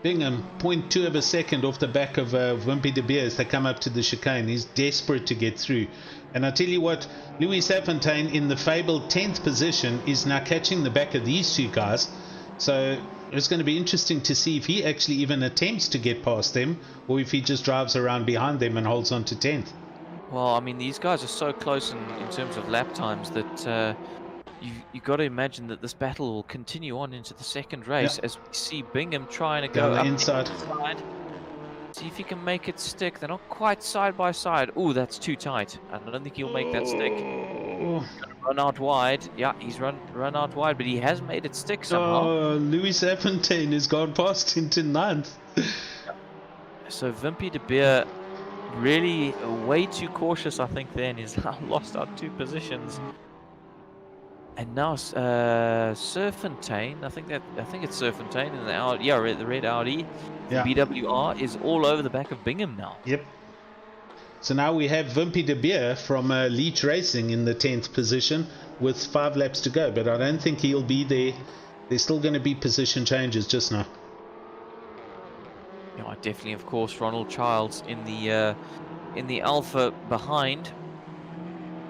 0.2 of a second off the back of Wimpy de Beer as they come up to the chicane. He's desperate to get through. And I tell you what, Louis Safontaine in the fabled 10th position is now catching the back of these two guys. So it's going to be interesting to see if he actually even attempts to get past them, or if he just drives around behind them and holds on to 10th. Well, I mean, these guys are so close in terms of lap times that you've got to imagine that this battle will continue on into the second race, as we see Bingham trying to go up inside. See if he can make it stick. They're not quite side by side. Oh, that's too tight. I don't think he'll make that stick. Run out wide. Yeah, he's run out wide, but he has made it stick somehow. Oh, Louis Safontaine has gone past into 9th. So Wimpy de Beer really way too cautious, I think, then. He's now lost out 2 positions. And now Serfontaine, I think it's Serfontaine in the Audi, the red Audi, the BWR is all over the back of Bingham now. Yep. So now we have Wimpy de Beer from Leach Racing in the 10th position with 5 laps to go, but I don't think he'll be there. There's still going to be position changes just now. Yeah, definitely, of course, Ronald Childs in the Alpha behind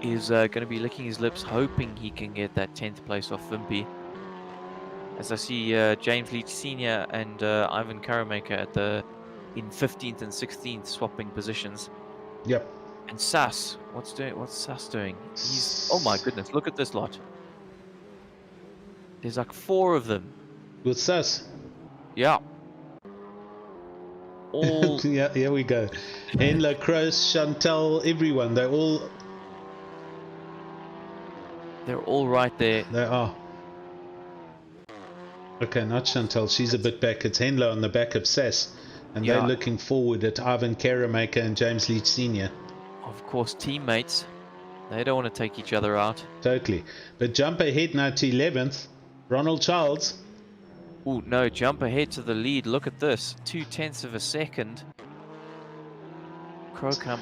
is going to be licking his lips, hoping he can get that 10th place off Wimpy. As I see James Leach Sr. and Ivan Karamaker in 15th and 16th swapping positions. Yep. And Sass, what's Sass doing? Oh my goodness, look at this lot. There's like 4 of them. With Sass? Yeah. All... yeah, here we go. Henla, Kroos, Chantal, everyone, they're all right there. They are. Okay, not Chantal. She's a bit back. It's Henlo on the back of Sass. And they're looking forward at Ivan Karamaker and James Leach Sr. Of course, teammates. They don't want to take each other out. Totally. But jump ahead now to 11th. Ronald Childs. Oh, no. Jump ahead to the lead. Look at this. 0.2 of a second. Crocump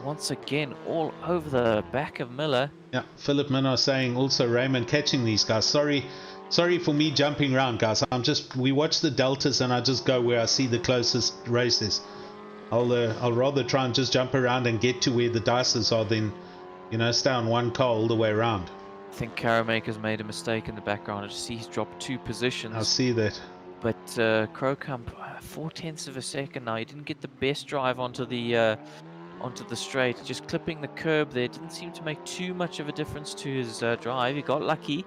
once again all over the back of Miller. Yeah, Philip Minnow saying also Raymond catching these guys. Sorry for me jumping around, guys. We watch the deltas and I just go where I see the closest races. I'll rather try and just jump around and get to where the dices are than, stay on one car all the way around. I think Karamaker's made a mistake in the background. I just see he's dropped 2 positions. I see that. But Crocump, 0.4 of a second now. He didn't get the best drive onto the straight. Just clipping the curb there didn't seem to make too much of a difference to his drive. He got lucky.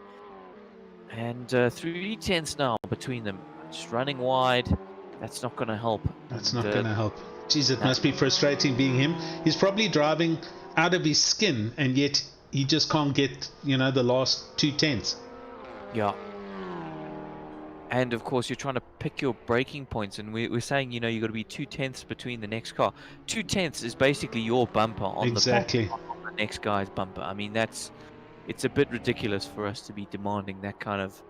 And 3/10 now between them. Just running wide. That's not going to help. That's not going to help. Jeez, it must be frustrating being him. He's probably driving out of his skin, and yet he just can't get, the last 2/10. Yeah. And of course, you're trying to pick your braking points, and we're saying, you've got to be 2/10 between the next car. 2/10 is basically your bumper on the next guy's bumper. I mean, it's a bit ridiculous for us to be demanding that kind of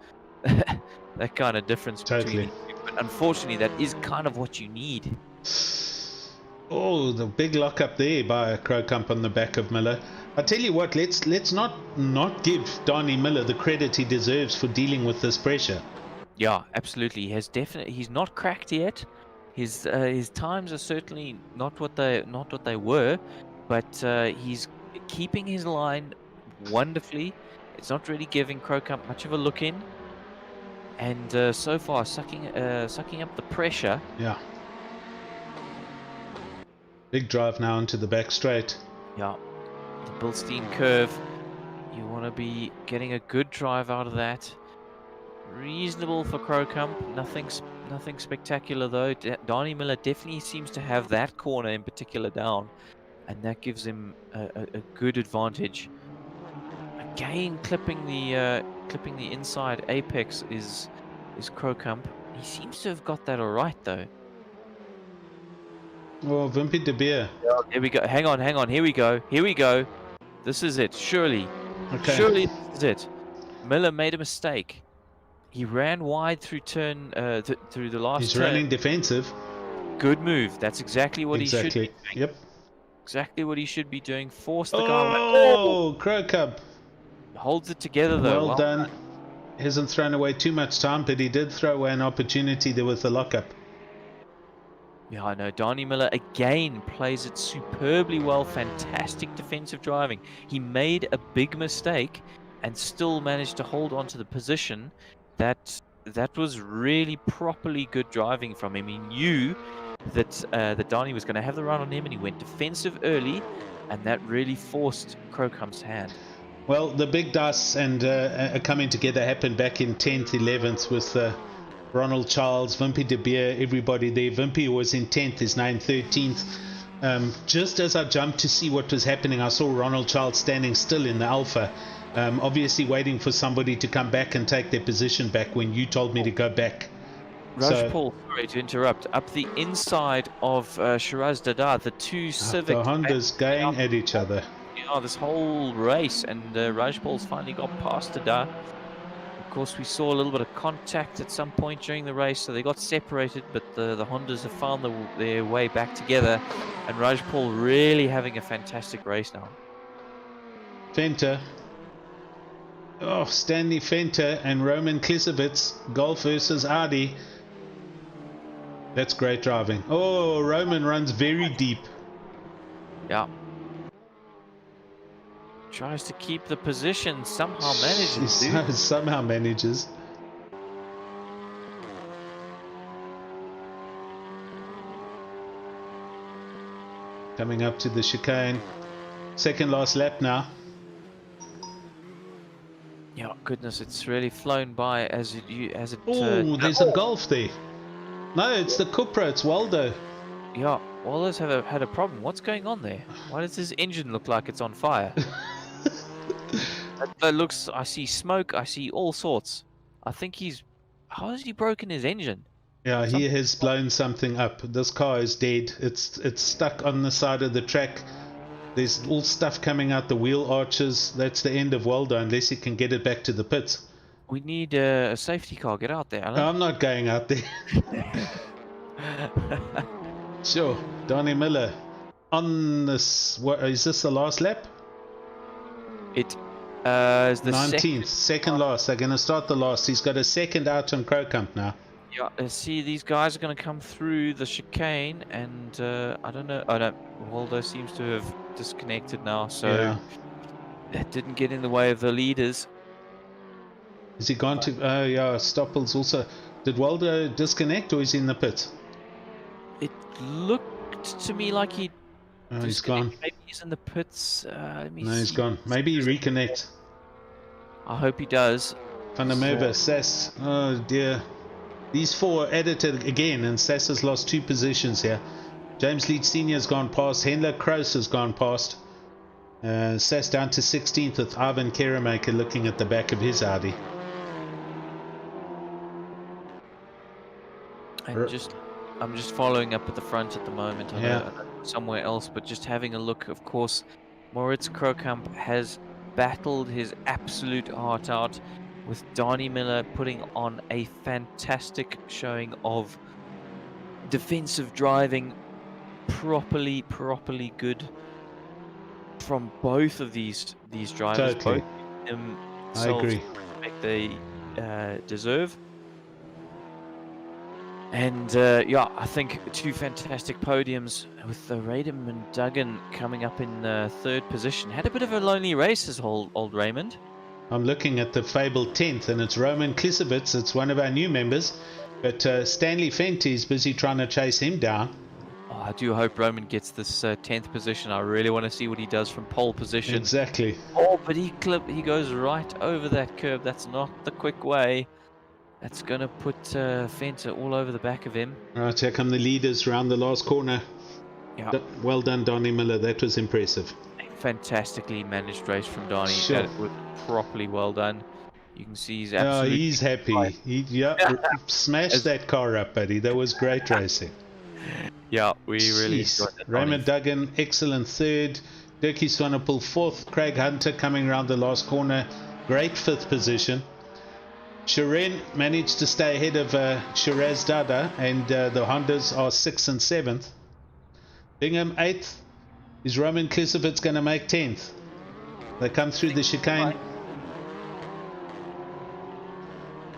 difference between you. But unfortunately, that is kind of what you need. Oh, the big lock up there by Krocump on the back of Miller. I tell you what, let's not give Donnie Miller the credit he deserves for dealing with this pressure. Yeah, absolutely. He's not cracked yet. His times are certainly not what they were, but he's keeping his line wonderfully. It's not really giving Krocump much of a look in, and so far sucking up the pressure. Yeah. Big drive now into the back straight. Yeah, the Bilstein curve. You want to be getting a good drive out of that. Reasonable for Krocump. Nothing spectacular though. Donnie Miller definitely seems to have that corner in particular down, and that gives him a good advantage. Again, clipping the inside apex is Krocump. He seems to have got that all right though. Oh, Wimpy de Beer. Here we go. Hang on. Here we go. This is it. Surely. Okay. Surely this is it. Miller made a mistake. He ran wide through turn through the last He's turn. running defensive. Good move. That's exactly what he should be doing. Yep. Exactly what he should be doing. Force the guy away. Oh, Krocump. Holds it together though. Well done. Hasn't thrown away too much time, but he did throw away an opportunity there with the lockup. Yeah, I know. Donnie Miller again plays it superbly well. Fantastic defensive driving. He made a big mistake and still managed to hold on to the position. That was really properly good driving from him. He knew that Donnie was going to have the run on him, and he went defensive early, and that really forced Krocump's hand. Well, the big dice and coming together happened back in 10th, 11th with Ronald Charles, Wimpy de Beer, everybody there. Wimpy was in 10th, is now in 13th. Just as I jumped to see what was happening, I saw Ronald Charles standing still in the Alpha, obviously waiting for somebody to come back and take their position back when you told me to go back. Paul, sorry to interrupt. Up the inside of Shiraz Dada, the two Civic... The Hondas going at each other. Yeah, this whole race, and Rajpal's finally got past Dada. Of course, we saw a little bit of contact at some point during the race, so they got separated, but the Hondas have found their way back together, and Rajpal really having a fantastic race now. Fenter. Oh, Stanley Fenter and Roman Klisevitz, Golf versus Audi. That's great driving. Oh, Roman runs very deep. Yeah. Tries to keep the position, somehow manages. Somehow manages. Coming up to the chicane. Second last lap now. Yeah, goodness, it's really flown by as it. Oh, there's a Golf there. No, it's the Cupra. It's Waldo. Yeah, Waldo's had a problem. What's going on there? Why does his engine look like it's on fire? That looks. I see smoke. I see all sorts. I think how has he broken his engine? Yeah, he has blown something up. This car is dead. It's stuck on the side of the track. There's all stuff coming out the wheel arches. That's the end of Waldo unless he can get it back to the pits. We need a safety car. Get out there, Alan. No, I'm not going out there. Sure, Donnie Miller on this. What is this? The last lap? It is the 19th, second last. They're going to start the last. He's got a second out on Krocump now. Yeah, see, these guys are going to come through the chicane, and I don't know. Oh no, Waldo seems to have disconnected now, so that didn't get in the way of the leaders. Has he gone to? Oh yeah, Stoppel's also. Did Waldo disconnect, or is he in the pit? It looked to me like he. Oh, he's gone. Maybe he's in the pits. No, he's gone. Maybe he reconnects. I hope he does. Van der Merwe, Sass. Oh dear. These four are edited again, and Sass has lost 2 positions here. James Leach Sr. has gone past. Hendler Kroos has gone past. Sass down to 16th with Ivan Keremaker looking at the back of his Audi. And I'm just following up at the front at the moment. I know somewhere else, but just having a look. Of course, Moritz Krocump has battled his absolute heart out, with Donnie Miller putting on a fantastic showing of defensive driving. properly good from both of these drivers. Totally. Both them I agree. they deserve. And yeah, I think two fantastic podiums with Radham and Duggan coming up in third position. Had a bit of a lonely race as old Raymond. I'm looking at the fabled 10th, and it's Roman Klisovitz. It's one of our new members, but Stanley Fenty is busy trying to chase him down. Oh, I do hope Roman gets this 10th position. I really want to see what he does from pole position. Exactly. Oh, but he goes right over that curb. That's not the quick way. That's going to put Fenter all over the back of him. Right, here come the leaders around the last corner. Yeah. Well done, Donnie Miller. That was impressive. A fantastically managed race from Donnie. Sure. That was properly well done. You can see he's absolutely... he's happy. He smashed that car up, buddy. That was great racing. Yeah, we really enjoyed that. Raymond Duggan, excellent third. Dirkie Swanepoel, fourth. Craig Hunter coming around the last corner. Great fifth position. Shiren managed to stay ahead of Shiraz Dada, and the Hondas are 6th and 7th. Bingham 8th. Is Roman Klisovitz going to make 10th? They come through the chicane.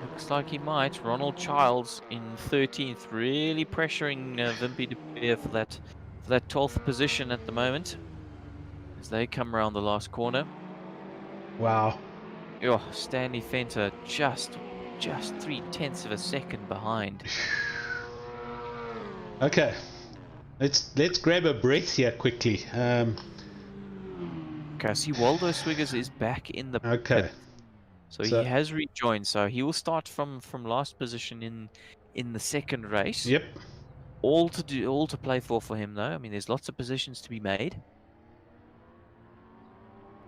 Looks like he might. Ronald Childs in 13th, really pressuring Wimpy de Beer for that 12th position at the moment as they come around the last corner. Wow. Oh, Stanley Fenter just 0.3 of a second behind. Okay, let's grab a breath here quickly. Okay, I see Waldo Swiggers is back in the pit. So he has rejoined. So he will start from last position in the second race. Yep. All to play for him though. I mean, there's lots of positions to be made.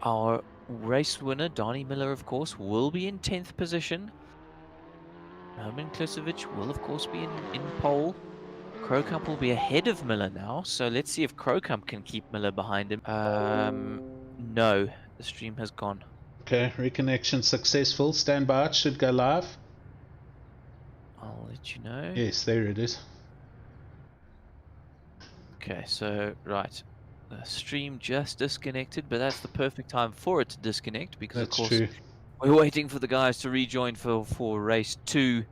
Our race winner, Donnie Miller, of course, will be in 10th position. Roman Klisovitz will, of course, be in pole. Krocump will be ahead of Miller now, so let's see if Krocump can keep Miller behind him. No, the stream has gone. Okay, reconnection successful. Stand by, it should go live. I'll let you know. Yes, there it is. Okay, so, right. The stream just disconnected, but that's the perfect time for it to disconnect because, of course, we're waiting for the guys to rejoin for race 2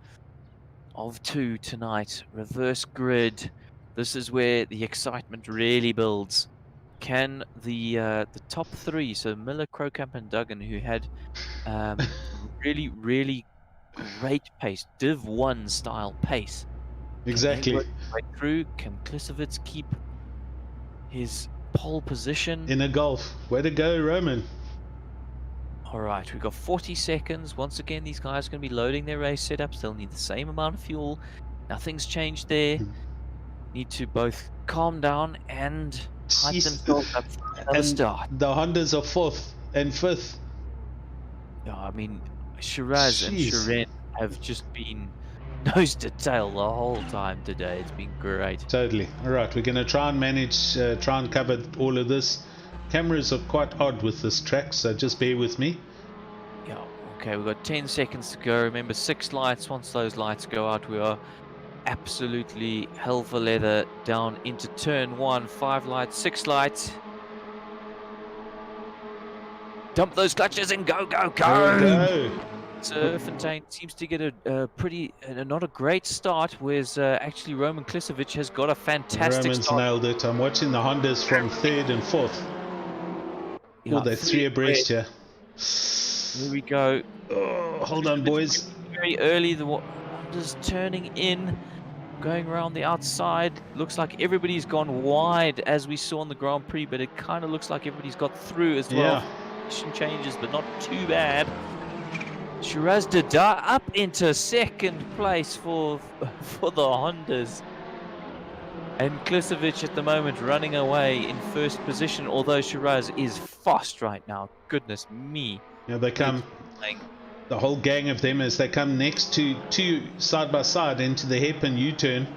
of 2 tonight. Reverse grid. This is where the excitement really builds. Can the top 3, so Miller, Krocump, and Duggan, who had really great pace, Div 1 style pace. Exactly. Right through. Can Klisovitz keep his pole position? In a Golf. Way to go, Roman. Alright, we've got 40 seconds. Once again, these guys are going to be loading their race setups. They'll need the same amount of fuel. Nothing's changed there. Need to both calm down and hype themselves up for another start. The Hondas are 4th and 5th. Yeah, I mean, Shiraz and Shiren have just been nose to tail the whole time today. It's been great. Totally. Alright, we're going to try and manage, try and cover all of this. Cameras are quite odd with this track, so just bear with me. Yeah, okay, we've got 10 seconds to go. Remember, 6 lights. Once those lights go out, we are absolutely hell for leather down into turn 1. 5 lights, 6 lights. Dump those clutches and go, go, go! Go! Fontaine seems to get a pretty, not a great start, whereas actually Roman Klisovitz has got a fantastic Roman's start. nailed it. I'm watching the Hondas from 3rd and 4th. Yeah, Oh, they're 3 abreast here. Here we go. Oh, hold on, boys. Very early, the Honda's turning in, going around the outside. Looks like everybody's gone wide, as we saw in the Grand Prix, but it kind of looks like everybody's got through as well. Yeah. Position changes, but not too bad. Shiraz Dada up into 2nd place for the Hondas. And Klisovitz at the moment running away in 1st position, although Shiraz is fast right now. Goodness me. Yeah, they come, the whole gang of them, as they come next to 2 side by side into the hairpin U-turn.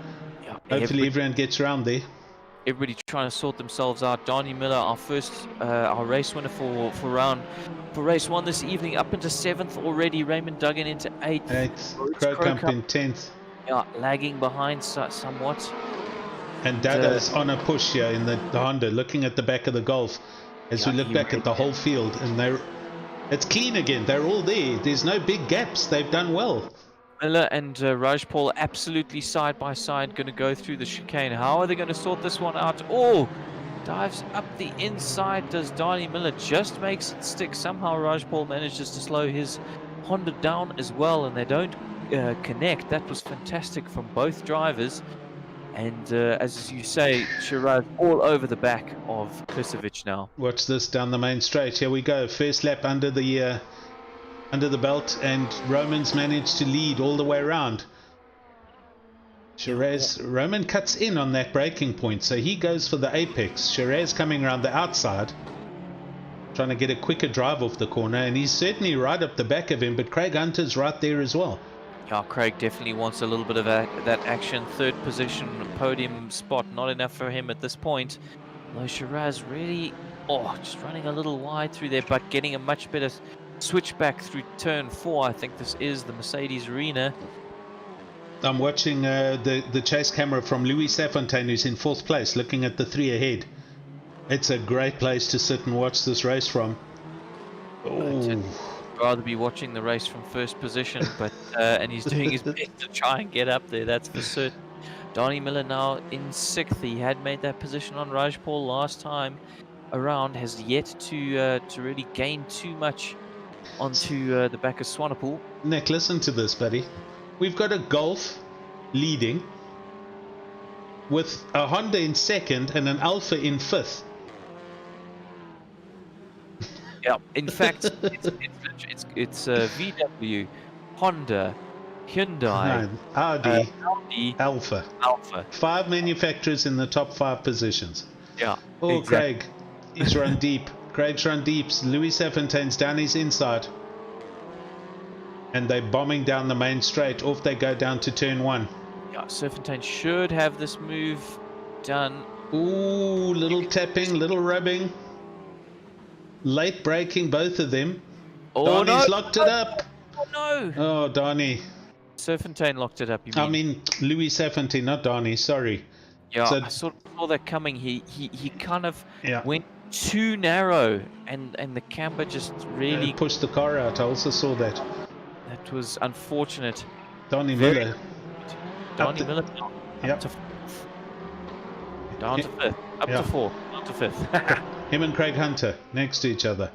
Yeah, Hopefully everyone gets around there. Everybody trying to sort themselves out. Donnie Miller, our race winner for race 1 this evening, up into 7th already. Raymond Duggan into 8th. Krocump in 10th. Yeah, lagging behind somewhat. And Dada's on a push here in the Honda, looking at the back of the Golf as we look back at the whole field. And it's clean again. They're all there. There's no big gaps. They've done well. Miller and Raj Paul absolutely side by side, going to go through the chicane. How are they going to sort this one out? Oh, dives up the inside. Does Donnie Miller, just makes it stick. Somehow Raj Paul manages to slow his Honda down as well, and they don't connect. That was fantastic from both drivers. And as you say, Shiraz all over the back of Klisovic now. Watch this down the main straight. Here we go. First lap under the belt, and Roman's managed to lead all the way around. Roman cuts in on that braking point, so he goes for the apex. Shiraz coming around the outside, trying to get a quicker drive off the corner, and he's certainly right up the back of him, but Craig Hunter's right there as well. Yeah, Craig definitely wants a little bit of that action. Third position, podium spot, not enough for him at this point. Though Shiraz really, just running a little wide through there, but getting a much better switch back through turn 4. I think this is the Mercedes arena. I'm watching the chase camera from Louis Safontaine, who's in 4th place, looking at the 3 ahead. It's a great place to sit and watch this race from. I'd rather be watching the race from first position, but and he's doing his best to try and get up there, that's for certain. Donnie Miller now in 6th. He had made that position on Raj Paul last time around, has yet to really gain too much onto the back of Swanepoel. Nick, listen to this, buddy. We've got a Golf leading with a Honda in 2nd and an Alpha in 5th. Yeah, in fact, it's VW, Honda, Hyundai, Audi, Alpha. 5 manufacturers in the top 5 positions. Yeah. Oh, exactly. Craig, he's run deep. Craig's run deep. Louis Safontaine's down his inside. And they're bombing down the main straight. Off they go down to turn 1. Yeah, Safontaine should have this move done. Ooh, little tapping, little rubbing. Late braking, both of them. Oh, Donnie's locked it up. Oh, no. Oh, Donnie. Serpentine locked it up, you mean? I mean, Louis Safontaine, not Donnie, sorry. Yeah, So, I sort of saw that coming. He kind of yeah, went too narrow, and the camber just really pushed the car out. I also saw that. That was unfortunate. Donnie Miller. Donnie Miller Yep. down to 5th. Up Yeah. to 4th. Down to 5th. Him and Craig Hunter next to each other.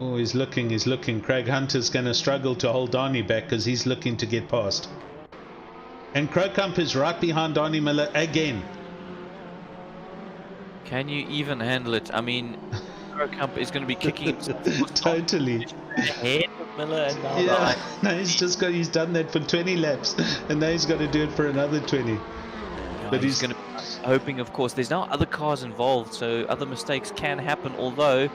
Oh, he's looking. Craig Hunter's going to struggle to hold Donnie back because he's looking to get past. And Krokkamp is right behind Donnie Miller again. Can you even handle it? I mean, Krokkamp is going to be kicking Totally. the head of Miller and now Yeah, no, he's done that for 20 laps, and now he's got to do it for another 20. No, But he's going to be hoping, of course. There's now other cars involved, so other mistakes can happen, although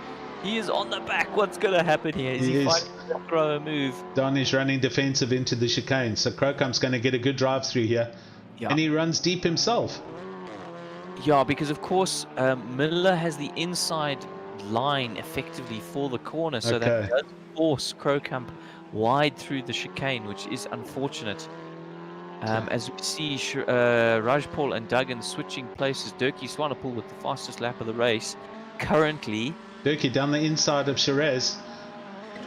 he is on the back. What's going to happen here? Is he fighting to throw a move? Donnie's running defensive into the chicane, so Krokkamp's going to get a good drive through here. Yeah. And he runs deep himself. Yeah, because of course Miller has the inside line effectively for the corner, so that does force Krokkamp wide through the chicane, which is unfortunate. As we see Raj Paul and Duggan switching places. Dirkie Swanepoel with the fastest lap of the race currently. Dirkie down the inside of Shiraz.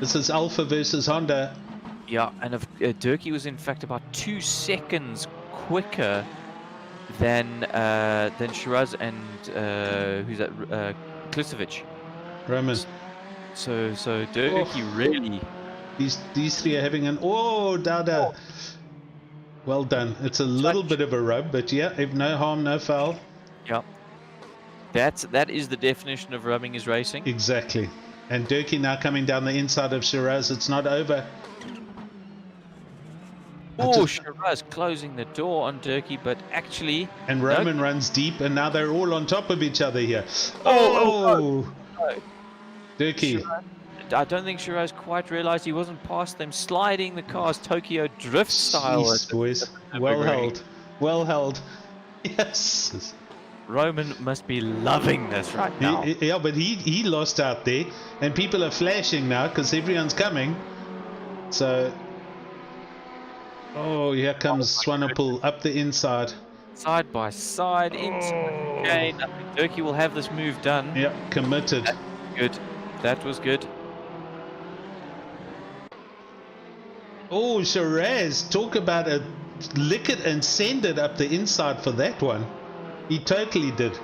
This is Alpha versus Honda. Yeah, and Dirkie was in fact about 2 seconds quicker than Shiraz and who's that? Klisovic. Roman. So Dirkie really. These three are having an Dada. Well done. It's a little bit of a rub, but yeah, if no harm, no foul. Yeah. That is the definition of rubbing is racing. Exactly. And Dirkie now coming down the inside of Shiraz. It's not over. Oh, Shiraz closing the door on Dirkie, but actually... And Roman runs deep, and now they're all on top of each other here. Oh. Dirkie. I don't think Shiraz quite realized he wasn't past them, sliding the cars Tokyo drift style. Jeez, boys. Well held. Well held. Yes. Roman must be loving this right now. Yeah, but he lost out there, and people are flashing now because everyone's coming. So, Oh, here comes Swanepoel up the inside. Side by side into the chicane. I think Durkee will have this move done. Yeah, committed. Good. That was good. Oh, Shiraz, talk about a lick it and send it up the inside for that one. He totally did.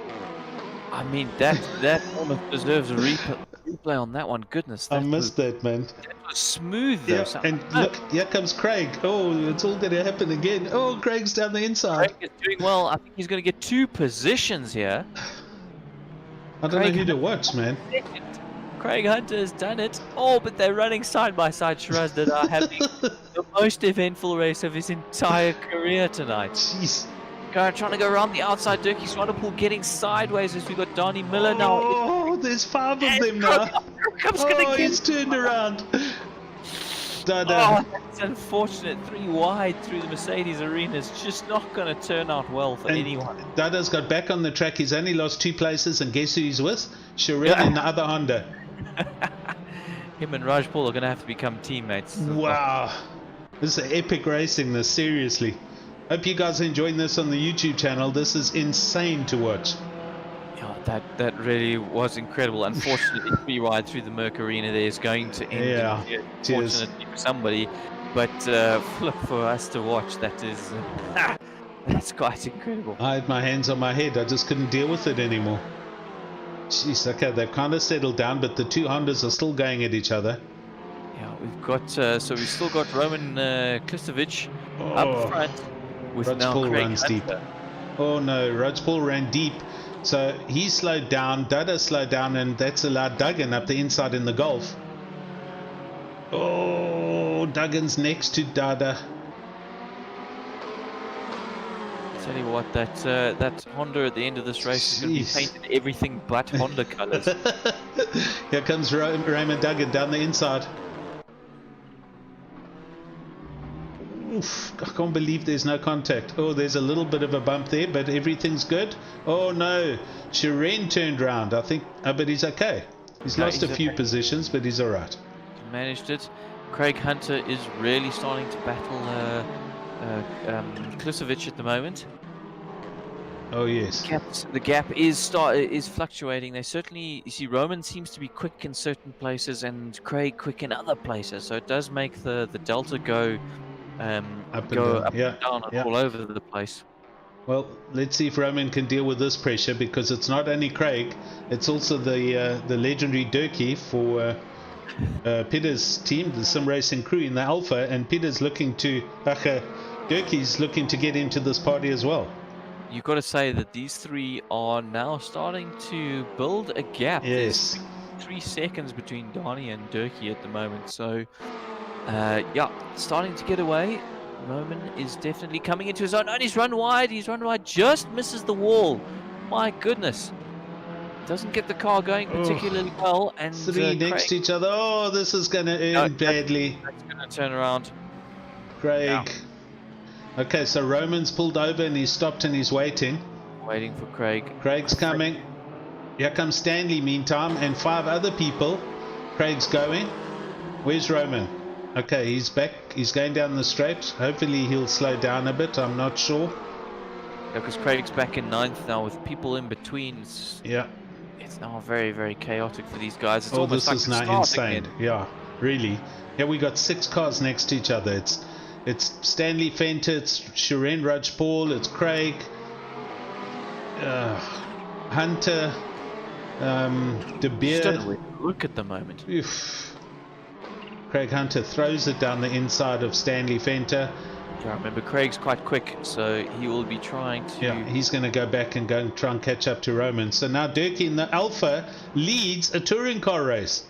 I mean, that almost deserves a replay on that one. Goodness, I missed that, man. That was smooth, though. Yeah, and look, here comes Craig. Oh, it's all going to happen again. Oh, Craig's down the inside. Craig is doing well. I think he's going to get 2 positions here. I don't know who to watch, man. Craig Hunter has done it. Oh, but they're running side by side. Shiraz that are having the most eventful race of his entire career tonight. Jeez. Trying to go around the outside. Durkee Swanepoel getting sideways as we got Donnie Miller now. Oh, there's 5 of them now. Oh, he's turned around. Dada. Oh, that's unfortunate. 3 wide through the Mercedes arena is just not going to turn out well for anyone. Dada's got back on the track. He's only lost 2 places, and guess who he's with? Shiraz in the other Honda. Him and Raj Paul are going to have to become teammates. Wow. This is epic racing, this, seriously. Hope you guys are enjoying this on the YouTube channel. This is insane to watch. Yeah, that really was incredible. Unfortunately, 3 wide through the Merc Arena there is going to end. Yeah, fortunately for somebody, but for us to watch, that is that's quite incredible. I had my hands on my head. I just couldn't deal with it anymore. Jeez, okay, they've kind of settled down, but the 2 Hondas are still going at each other. Yeah, we've got so we've still got Roman Klistovic up front with now Paul Craig runs Hunter. deep. Oh no, Raj Paul ran deep, so he slowed down. Dada slowed down, and that's allowed Duggan up the inside in the Golf. Oh, Duggan's next to Dada. Tell you what, that Honda at the end of this race is going to be painted everything but Honda colours. Here comes Raymond Duggan down the inside. Oof, I can't believe there's no contact. Oh, there's a little bit of a bump there, but everything's good. Oh no, Shiraz turned round. I think, but he's okay. He's lost a few positions, but he's all right. He managed it. Craig Hunter is really starting to battle Klistovic at the moment. Oh yes. The gap is fluctuating. They certainly, you see, Roman seems to be quick in certain places and Craig quick in other places. So it does make the delta go up and down and all over the place. Well, let's see if Roman can deal with this pressure, because it's not only Craig, it's also the legendary Durkee for Peter's team, the Sim Racing crew in the Alpha, and Peter's looking to Durkee's looking to get into this party as well. You've got to say that these 3 are now starting to build a gap. Yes. There's 3 seconds between Donnie and Durkee at the moment. So, yeah, starting to get away. Roman is definitely coming into his own. And he's run wide. Just misses the wall. My goodness. Doesn't get the car going particularly well. And 3 next to each other. Oh, this is going to end badly. That's going to turn around. Craig. Yeah. Okay, so Roman's pulled over and he's stopped and he's waiting. Waiting for Craig. Craig's coming. Here comes Stanley meantime, and 5 other people. Craig's going. Where's Roman? Okay, he's back. He's going down the straight. Hopefully he'll slow down a bit. I'm not sure. Yeah, because Craig's back in 9th now with people in between. It's now very, very chaotic for these guys. It's almost this is now insane. Again. Yeah, really. Yeah, we got 6 cars next to each other. It's Stanley Fenter, it's Shiraz Raj Paul, it's Craig, Hunter, De Beer. Just don't look at the moment. Oof. Craig Hunter throws it down the inside of Stanley Fenter. Yeah, remember Craig's quite quick, so he will be trying to... Yeah, he's going to go back and try and catch up to Roman. So now Durkee in the Alpha leads a touring car race.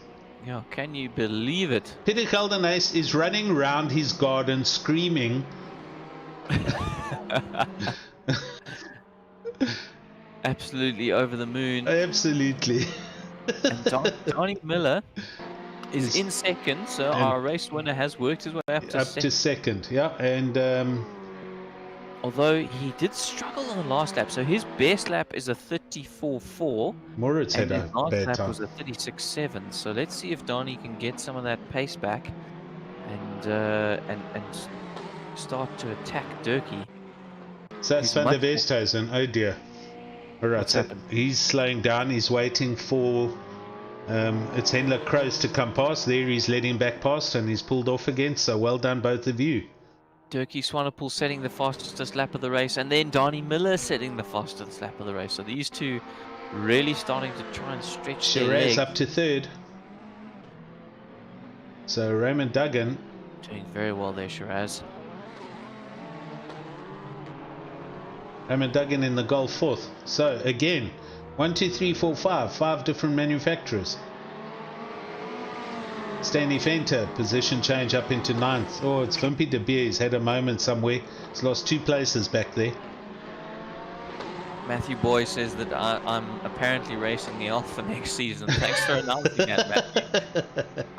Yeah, can you believe it? Peter Geldenhuys is running around his garden screaming. Absolutely over the moon. Absolutely. And Donnie Miller is in 2nd, so our race winner has worked his way up to second. Yeah, and although he did struggle on the last lap, so his best lap is a 34.4. Moritz had a bad lap time. was a 36.7. So let's see if Donnie can get some of that pace back, and start to attack Durkee. So that's Van der Westhuizen. Oh dear. Alright, What's so happened? he's slowing down. He's waiting for it's Hendrik Kroos to come past. There he's letting back past and he's pulled off again. So well done, both of you. Durkee Swanepoel setting the fastest lap of the race, and then Donnie Miller setting the fastest lap of the race. So these two really starting to try and stretch their legs. Shiraz up to third. So Raymond Duggan Doing very well there, Shiraz. Raymond Duggan in the Golf fourth. So again, 1, 2, 3, 4, 5. 5 different manufacturers. Stanley Venter, position change up into 9th. Oh, it's Wimpy de Beer. He's had a moment somewhere. He's lost 2 places back there. Matthew Boy says that I'm apparently racing the Alpha next season. Thanks for announcing that,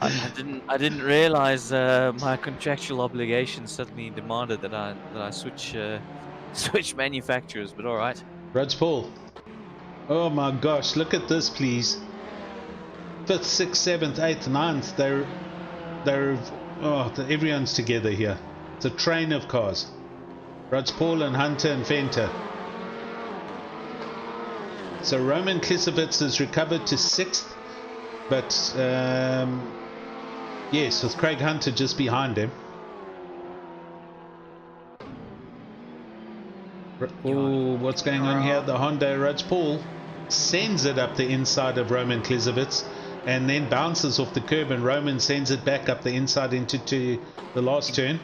Matthew. I didn't realize my contractual obligations suddenly demanded that I switch manufacturers. But all right. Rudge Paul. Oh my gosh! Look at this, please. 5th, 6th, 7th, 8th, 9th. Everyone's together here. It's a train of cars. Rudge Paul and Hunter and Venter. So Roman Klisovitz has recovered to 6th, but yes, with Craig Hunter just behind him. Oh, what's going on here? The Honda Rudge Paul sends it up the inside of Roman Klisovitz and then bounces off the curb, and Roman sends it back up the inside into the last turn.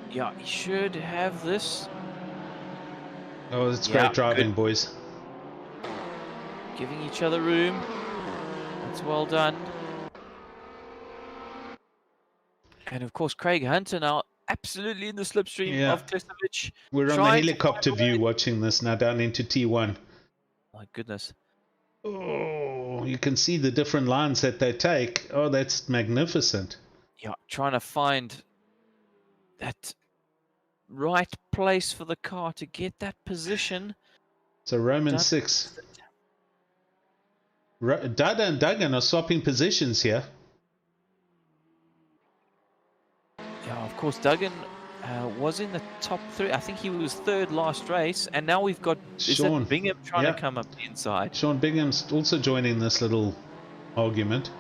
Yeah, he should have this. Oh, it's great driving, good. Boys. Giving each other room. That's well done. And of course, Craig Hunter now absolutely in the slipstream of Klisovic. We're on the helicopter view watching this now down into T1. My goodness. Oh, you can see the different lines that they take. Oh, that's magnificent. Yeah, trying to find that right place for the car to get that position. So Roman 6. Dada and Duggan are swapping positions here. Yeah, of course, Duggan was in the top 3. I think he was 3rd last race, and now we've got Sean Bingham trying to come up the inside. Sean Bingham's also joining this little argument.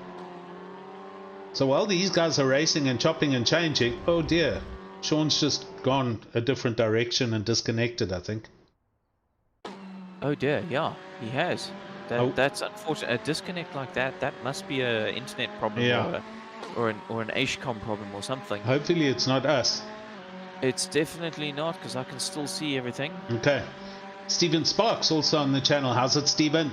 So while these guys are racing and chopping and changing, oh dear, Sean's just gone a different direction and disconnected, I think. Oh dear, yeah, he has. That's unfortunate. A disconnect like that must be an internet problem or an HCOM problem or something. Hopefully it's not us. It's definitely not, because I can still see everything. Okay. Stephen Sparks also on the channel. How's it, Stephen?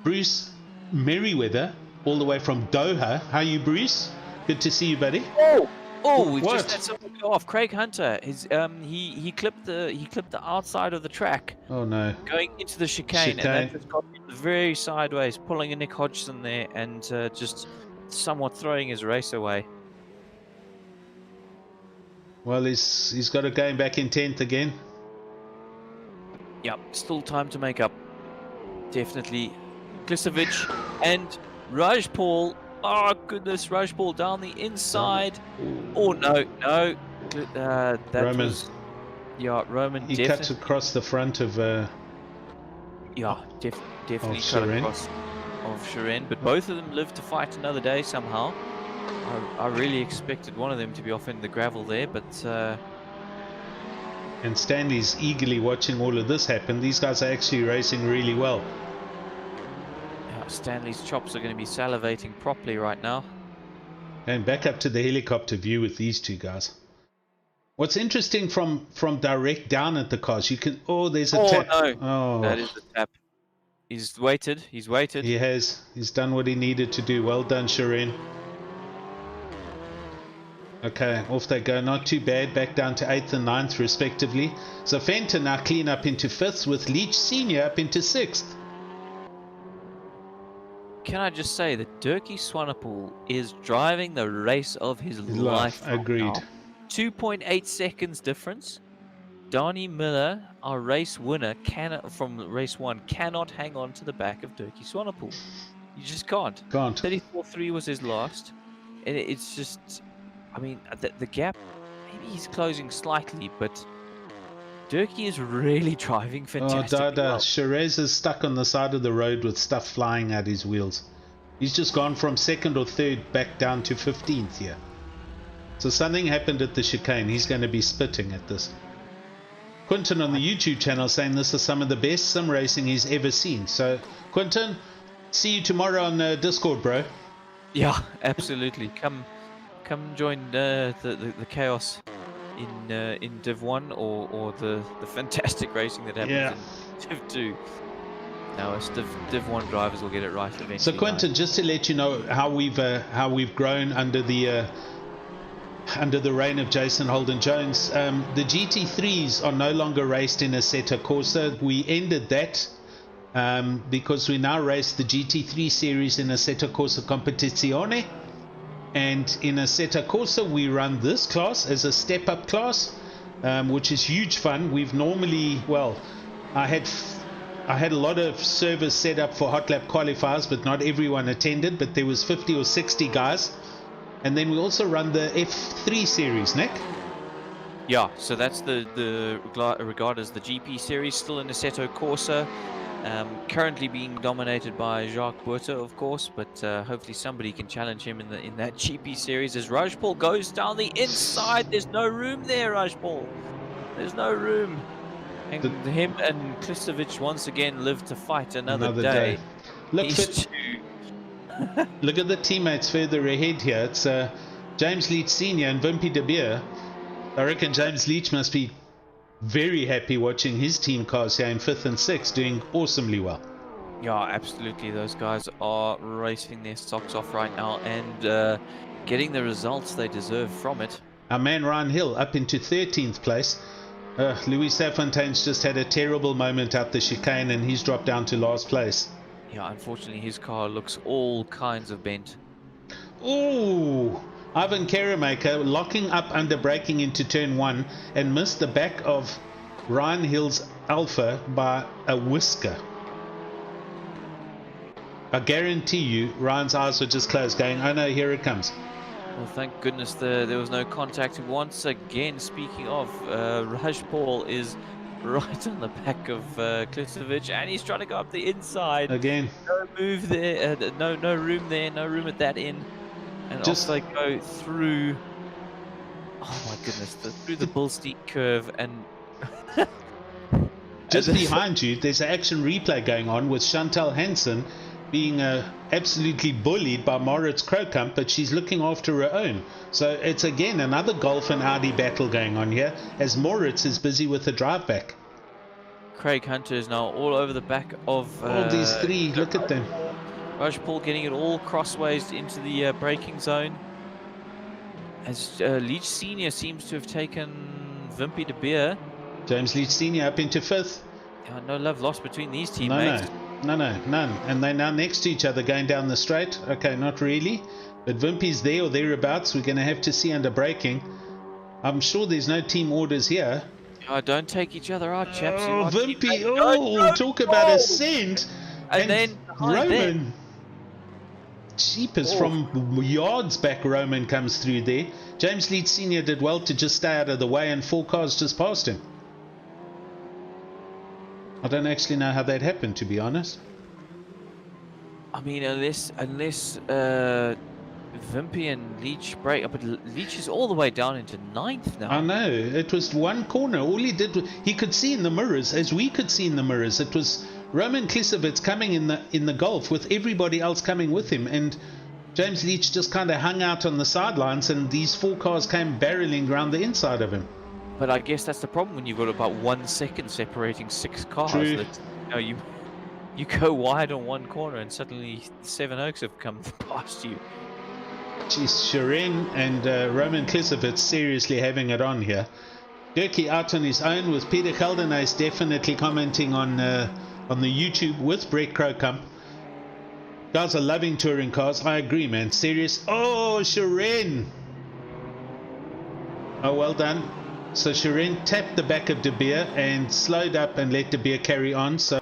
Bruce Merriweather, all the way from Doha. How are you, Bruce? Good to see you, buddy. Oh, we just had someone go off. Craig Hunter. He clipped the outside of the track. Oh no! Going into the chicane. And that just got very sideways, pulling a Nick Hodgson there, and just somewhat throwing his race away. Well, he's got a game back in 10th again. Yep, still time to make up. Definitely. Klisovic and Raj Paul. Oh goodness, Raj Paul down the inside. Oh no. That Roman. Roman. He cuts across the front of. Definitely cut across of Shiren. But both of them live to fight another day somehow. I really expected one of them to be off in the gravel there, but. And Stanley's eagerly watching all of this happen. These guys are actually racing really well. Stanley's chops are going to be salivating properly right now. And back up to the helicopter view with these two guys. What's interesting from direct down at the cars, you can... Oh, there's a tap. No. Oh, that is the tap. He's waited. He has. He's done what he needed to do. Well done, Shiren. Okay, off they go. Not too bad. Back down to 8th and 9th respectively. So Fenton now clean up into 5th with Leach Senior up into 6th. Can I just say that Durkee Swanepoel is driving the race of his life. Agreed. 2.8 seconds difference. Donnie Miller, our race winner, from race 1, cannot hang on to the back of Durkee Swanepoel. You just can't. 34.3 was his last. And it's just, I mean, the gap, maybe he's closing slightly, but Durkee is really driving Oh, fantastically Dada. well. Shiraz is stuck on the side of the road with stuff flying at his wheels. He's just gone from 2nd or 3rd back down to 15th here. So something happened at the chicane. He's going to be spitting at this. Quinton on the YouTube channel saying this is some of the best sim racing he's ever seen. So, Quinton, see you tomorrow on Discord, bro. Yeah, absolutely. Come join the chaos in Div 1 or the fantastic racing that happens in Div 2. Now, us Div 1 drivers will get it right eventually. So, Quinton, just to let you know how we've grown under the reign of Jason Holden-Jones, the GT3s are no longer raced in Assetto Corsa. We ended that because we now race the GT3 series in Assetto Corsa Competizione, and in Assetto Corsa we run this class as a step-up class, which is huge fun. We've normally, well, I had a lot of servers set up for hot lap qualifiers, but not everyone attended, but there was 50 or 60 guys. And then we also run the F3 series, Nick. Yeah, so that's the regarded as the GP series, still in Assetto Corsa. Currently being dominated by Jacques Buerta, of course, but hopefully somebody can challenge him in that GP series as Rajpal goes down the inside. There's no room there, Rajpal. There's no room. And him and Klistovic once again live to fight another day. Look at the teammates further ahead here. It's James Leach Sr. and Wimpy de Beer. I reckon James Leach must be very happy watching his team cars here in 5th and 6th doing awesomely well. Yeah, absolutely. Those guys are racing their socks off right now and getting the results they deserve from it. Our man Ryan Hill up into 13th place. Louis Safontain's just had a terrible moment out the chicane and he's dropped down to last place. Yeah, unfortunately his car looks all kinds of bent. Ooh! Ivan Keramaker locking up under braking into turn 1 and missed the back of Ryan Hill's Alpha by a whisker. I guarantee you Ryan's eyes were just closed going, oh no, here it comes. Well, thank goodness there was no contact. Once again, speaking of, Rajpal is right on the back of Klistovic, and he's trying to go up the inside. Again. No move there, no room there, no room at that end. And just off they go through, oh my goodness, through the Bull Steep curve and... Just behind you, there's an action replay going on with Chantal Hansen being absolutely bullied by Moritz Krokamp, but she's looking after her own. So it's again another Golf and Audi battle going on here as Moritz is busy with the drive back. Craig Hunter is now all over the back of all these three, look at them. Rajpal getting it all crossways into the braking zone. As Leach Sr. seems to have taken Wimpy de Beer. James Leach Sr. up into 5th. No love lost between these teammates. No, none. And they're now next to each other going down the straight. Okay, not really. But Wimpy's there or thereabouts. We're going to have to see under braking. I'm sure there's no team orders here. Oh, don't take each other out, chaps. Oh, Wimpy. Talk about ascent. And then Roman. Jeepers, from yards back, Roman comes through there. James Leach Sr. did well to just stay out of the way, and 4 cars just passed him. I don't actually know how that happened, to be honest. I mean, unless Wimpy and Leach break, but Leach is all the way down into 9th now. I know, it was one corner. All he did was, he could see in the mirrors, as we could see in the mirrors, it was Roman Klistovic coming in the Golf with everybody else coming with him, and James Leach just kind of hung out on the sidelines, and these 4 cars came barreling around the inside of him. But I guess that's the problem when you've got about 1 second separating 6 cars. True. That, you go wide on one corner and suddenly 7 Oaks have come past you. Jeez, Shirin and Roman Klistovic seriously having it on here. Durkee out on his own with Peter Geldenhuis definitely commenting on the YouTube with Brett Krokamp. Guys are loving touring cars. I agree, man. Serious. Oh, Shirin. Oh, well done. So Shirin tapped the back of De Beer and slowed up and let De Beer carry on. So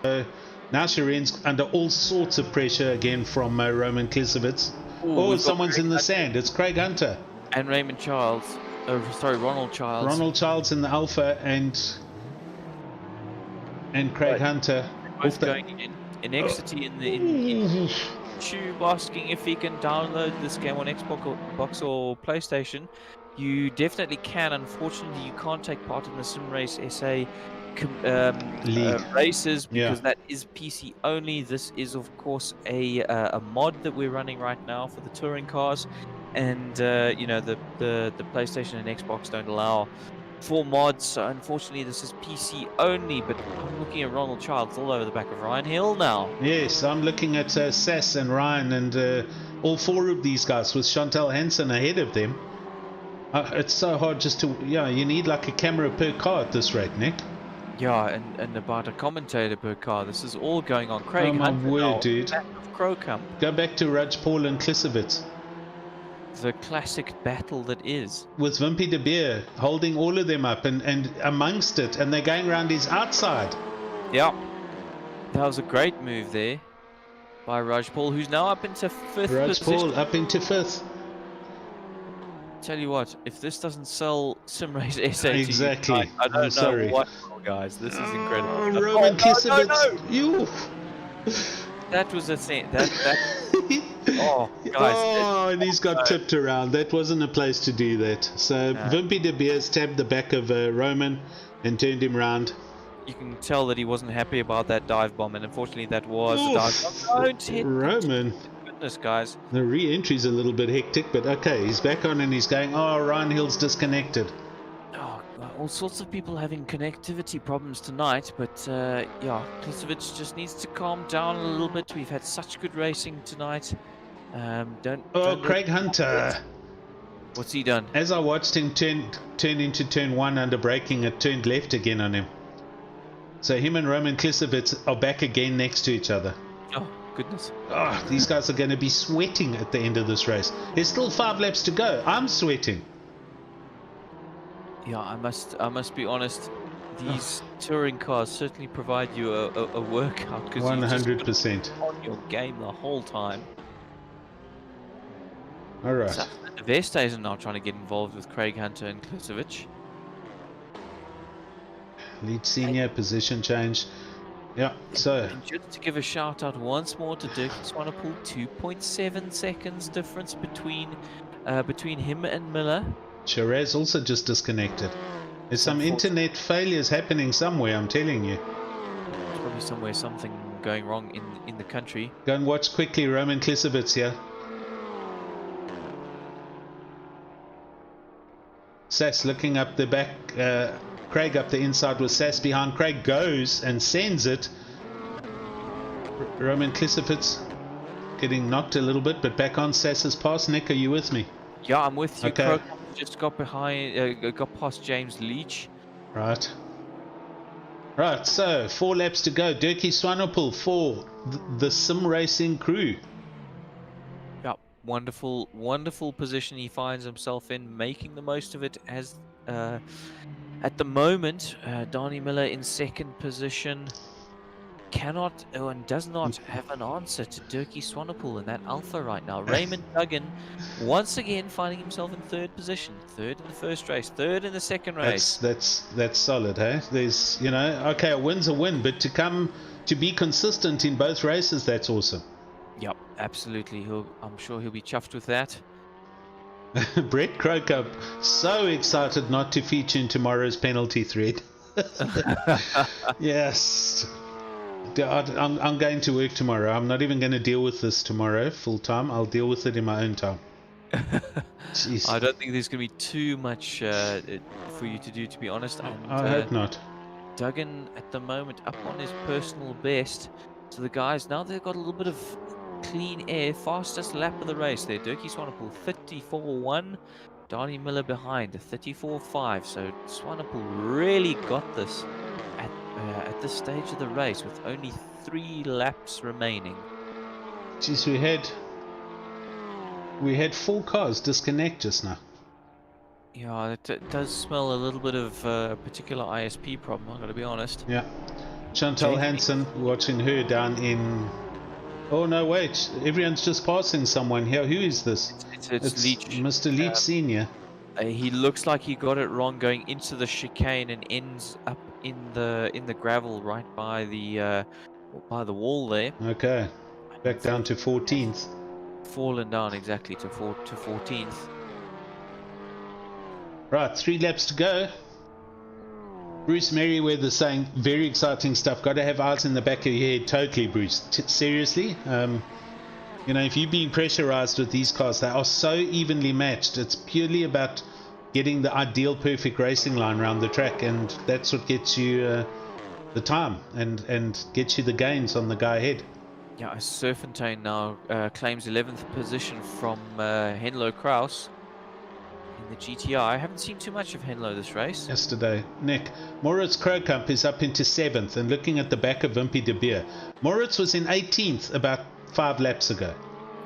now Shirin's under all sorts of pressure again from Roman Klistovic. Oh, someone's in the sand. It's Craig Hunter. And Raymond Charles. Ronald Childs. Ronald Childs in the Alpha and Craig Hunter. Both going in ecstasy in the tube, asking if he can download this game on Xbox or PlayStation. You definitely can. Unfortunately, you can't take part in the Sim Race SA races because that is PC only. This is, of course, a mod that we're running right now for the touring cars, and you know, the PlayStation and Xbox don't allow for mods, so unfortunately this is PC only. But I'm looking at Ronald Childs all over the back of Ryan Hill now. Yes, I'm looking at Sass and Ryan and all four of these guys with Chantal Hansen ahead of them. It's so hard just to, you need like a camera per car at this rate, Nick. Yeah, and about a commentator per car. This is all going on. Craig Hunter, my word, dude. Back of Crowcamp. Go back to Raj Paul and Klisevitz. The classic battle that is. With Wimpy de Beer holding all of them up and amongst it, and they're going around his outside. Yeah. That was a great move there by Raj Paul, who's now up into 5th Raj position. Paul up into 5th. Tell you what, if this doesn't sell Sim Race SA exactly. I don't know sorry. what, guys. This is incredible. Roman Klisevitz. No. That was a thing. Oh, guys. Oh, and he's got tipped around. That wasn't a place to do that. So Wimpy de Beer tabbed the back of Roman and turned him round. You can tell that he wasn't happy about that dive bomb, and unfortunately that was a dive bomb. Don't hit Roman. Goodness, guys. The re-entry's a little bit hectic, but okay, he's back on and he's going, Ryan Hill's disconnected. Oh, all sorts of people having connectivity problems tonight, but Klisevitz just needs to calm down a little bit. We've had such good racing tonight. Don't Craig Hunter. What's he done? As I watched him turn into turn 1 under braking, it turned left again on him. So him and Roman Klisevitz are back again next to each other. Oh, goodness. Oh, these guys are going to be sweating at the end of this race. There's still 5 laps to go. I'm sweating. Yeah, I must be honest. These touring cars certainly provide you a workout, because 100% on your game the whole time. All right. So, Verstappen are now trying to get involved with Craig Hunter and Klisevitz. Lead senior position change. Yeah, so. And just to give a shout out once more to Dirk Swanepoel, 2.7 seconds difference between him and Miller. Shiraz also just disconnected. There's some internet failures happening somewhere, I'm telling you. There's probably somewhere something going wrong in the country. Go and watch quickly Roman Klisevitz here. Sass looking up the back, Craig up the inside with Sass behind. Craig goes and sends it. Roman Klisevitz getting knocked a little bit, but back on Sass's pass. Nick, are you with me? Yeah, I'm with you. Okay. Just got past James Leach. Right. Right, so 4 laps to go. Dirkie Swanepoel for the sim racing crew. Yeah, wonderful position he finds himself in, making the most of it as at the moment. Donnie Miller in 2nd position cannot and does not have an answer to Dirkie Swanepoel in that Alpha right now. Raymond Duggan once again finding himself in 3rd position, 3rd in the first race, 3rd in the second race. That's solid, hey? There's, okay, a win's a win, but to be consistent in both races, that's awesome. Yep, absolutely. I'm sure he'll be chuffed with that. Brett Crowcup, so excited not to feature in tomorrow's penalty thread. Yes. I'm going to work tomorrow. I'm not even going to deal with this tomorrow full time. I'll deal with it in my own time. Jeez. I don't think there's going to be too much for you to do, to be honest. And, I hope not. Duggan at the moment up on his personal best. So the guys, now they've got a little bit of clean air. Fastest lap of the race there. Dirkie Swanepoel 34.1. Donnie Miller behind 34.5. So Swanepoel really got this at this stage of the race with only 3 laps remaining. Jeez, we had 4 cars disconnect just now. Yeah, it does smell a little bit of a particular ISP problem, I've got to be honest. Yeah. Chantal Hansen, watching her down in... Oh, no, wait. Everyone's just passing someone here. Who is this? It's Leach. Mr. Leach Sr. He looks like he got it wrong going into the chicane and ends up in the gravel right by the wall there. Okay, back down to 14th. Fallen down exactly to 14th. Right, 3 laps to go. Bruce Merriweather saying very exciting stuff. Got to have eyes in the back of your head. Totally, Bruce. Seriously. You know, if you're being pressurized with these cars, they are so evenly matched. It's purely about getting the ideal perfect racing line around the track, and that's what gets you the time and gets you the gains on the guy ahead. Yeah, Serpentine now claims 11th position from Henlo Kraus in the GTR. I haven't seen too much of Henlo this race. Yesterday, Nick. Moritz Krokamp is up into 7th, and looking at the back of Wimpy de Beer. Moritz was in 18th about 5 laps ago.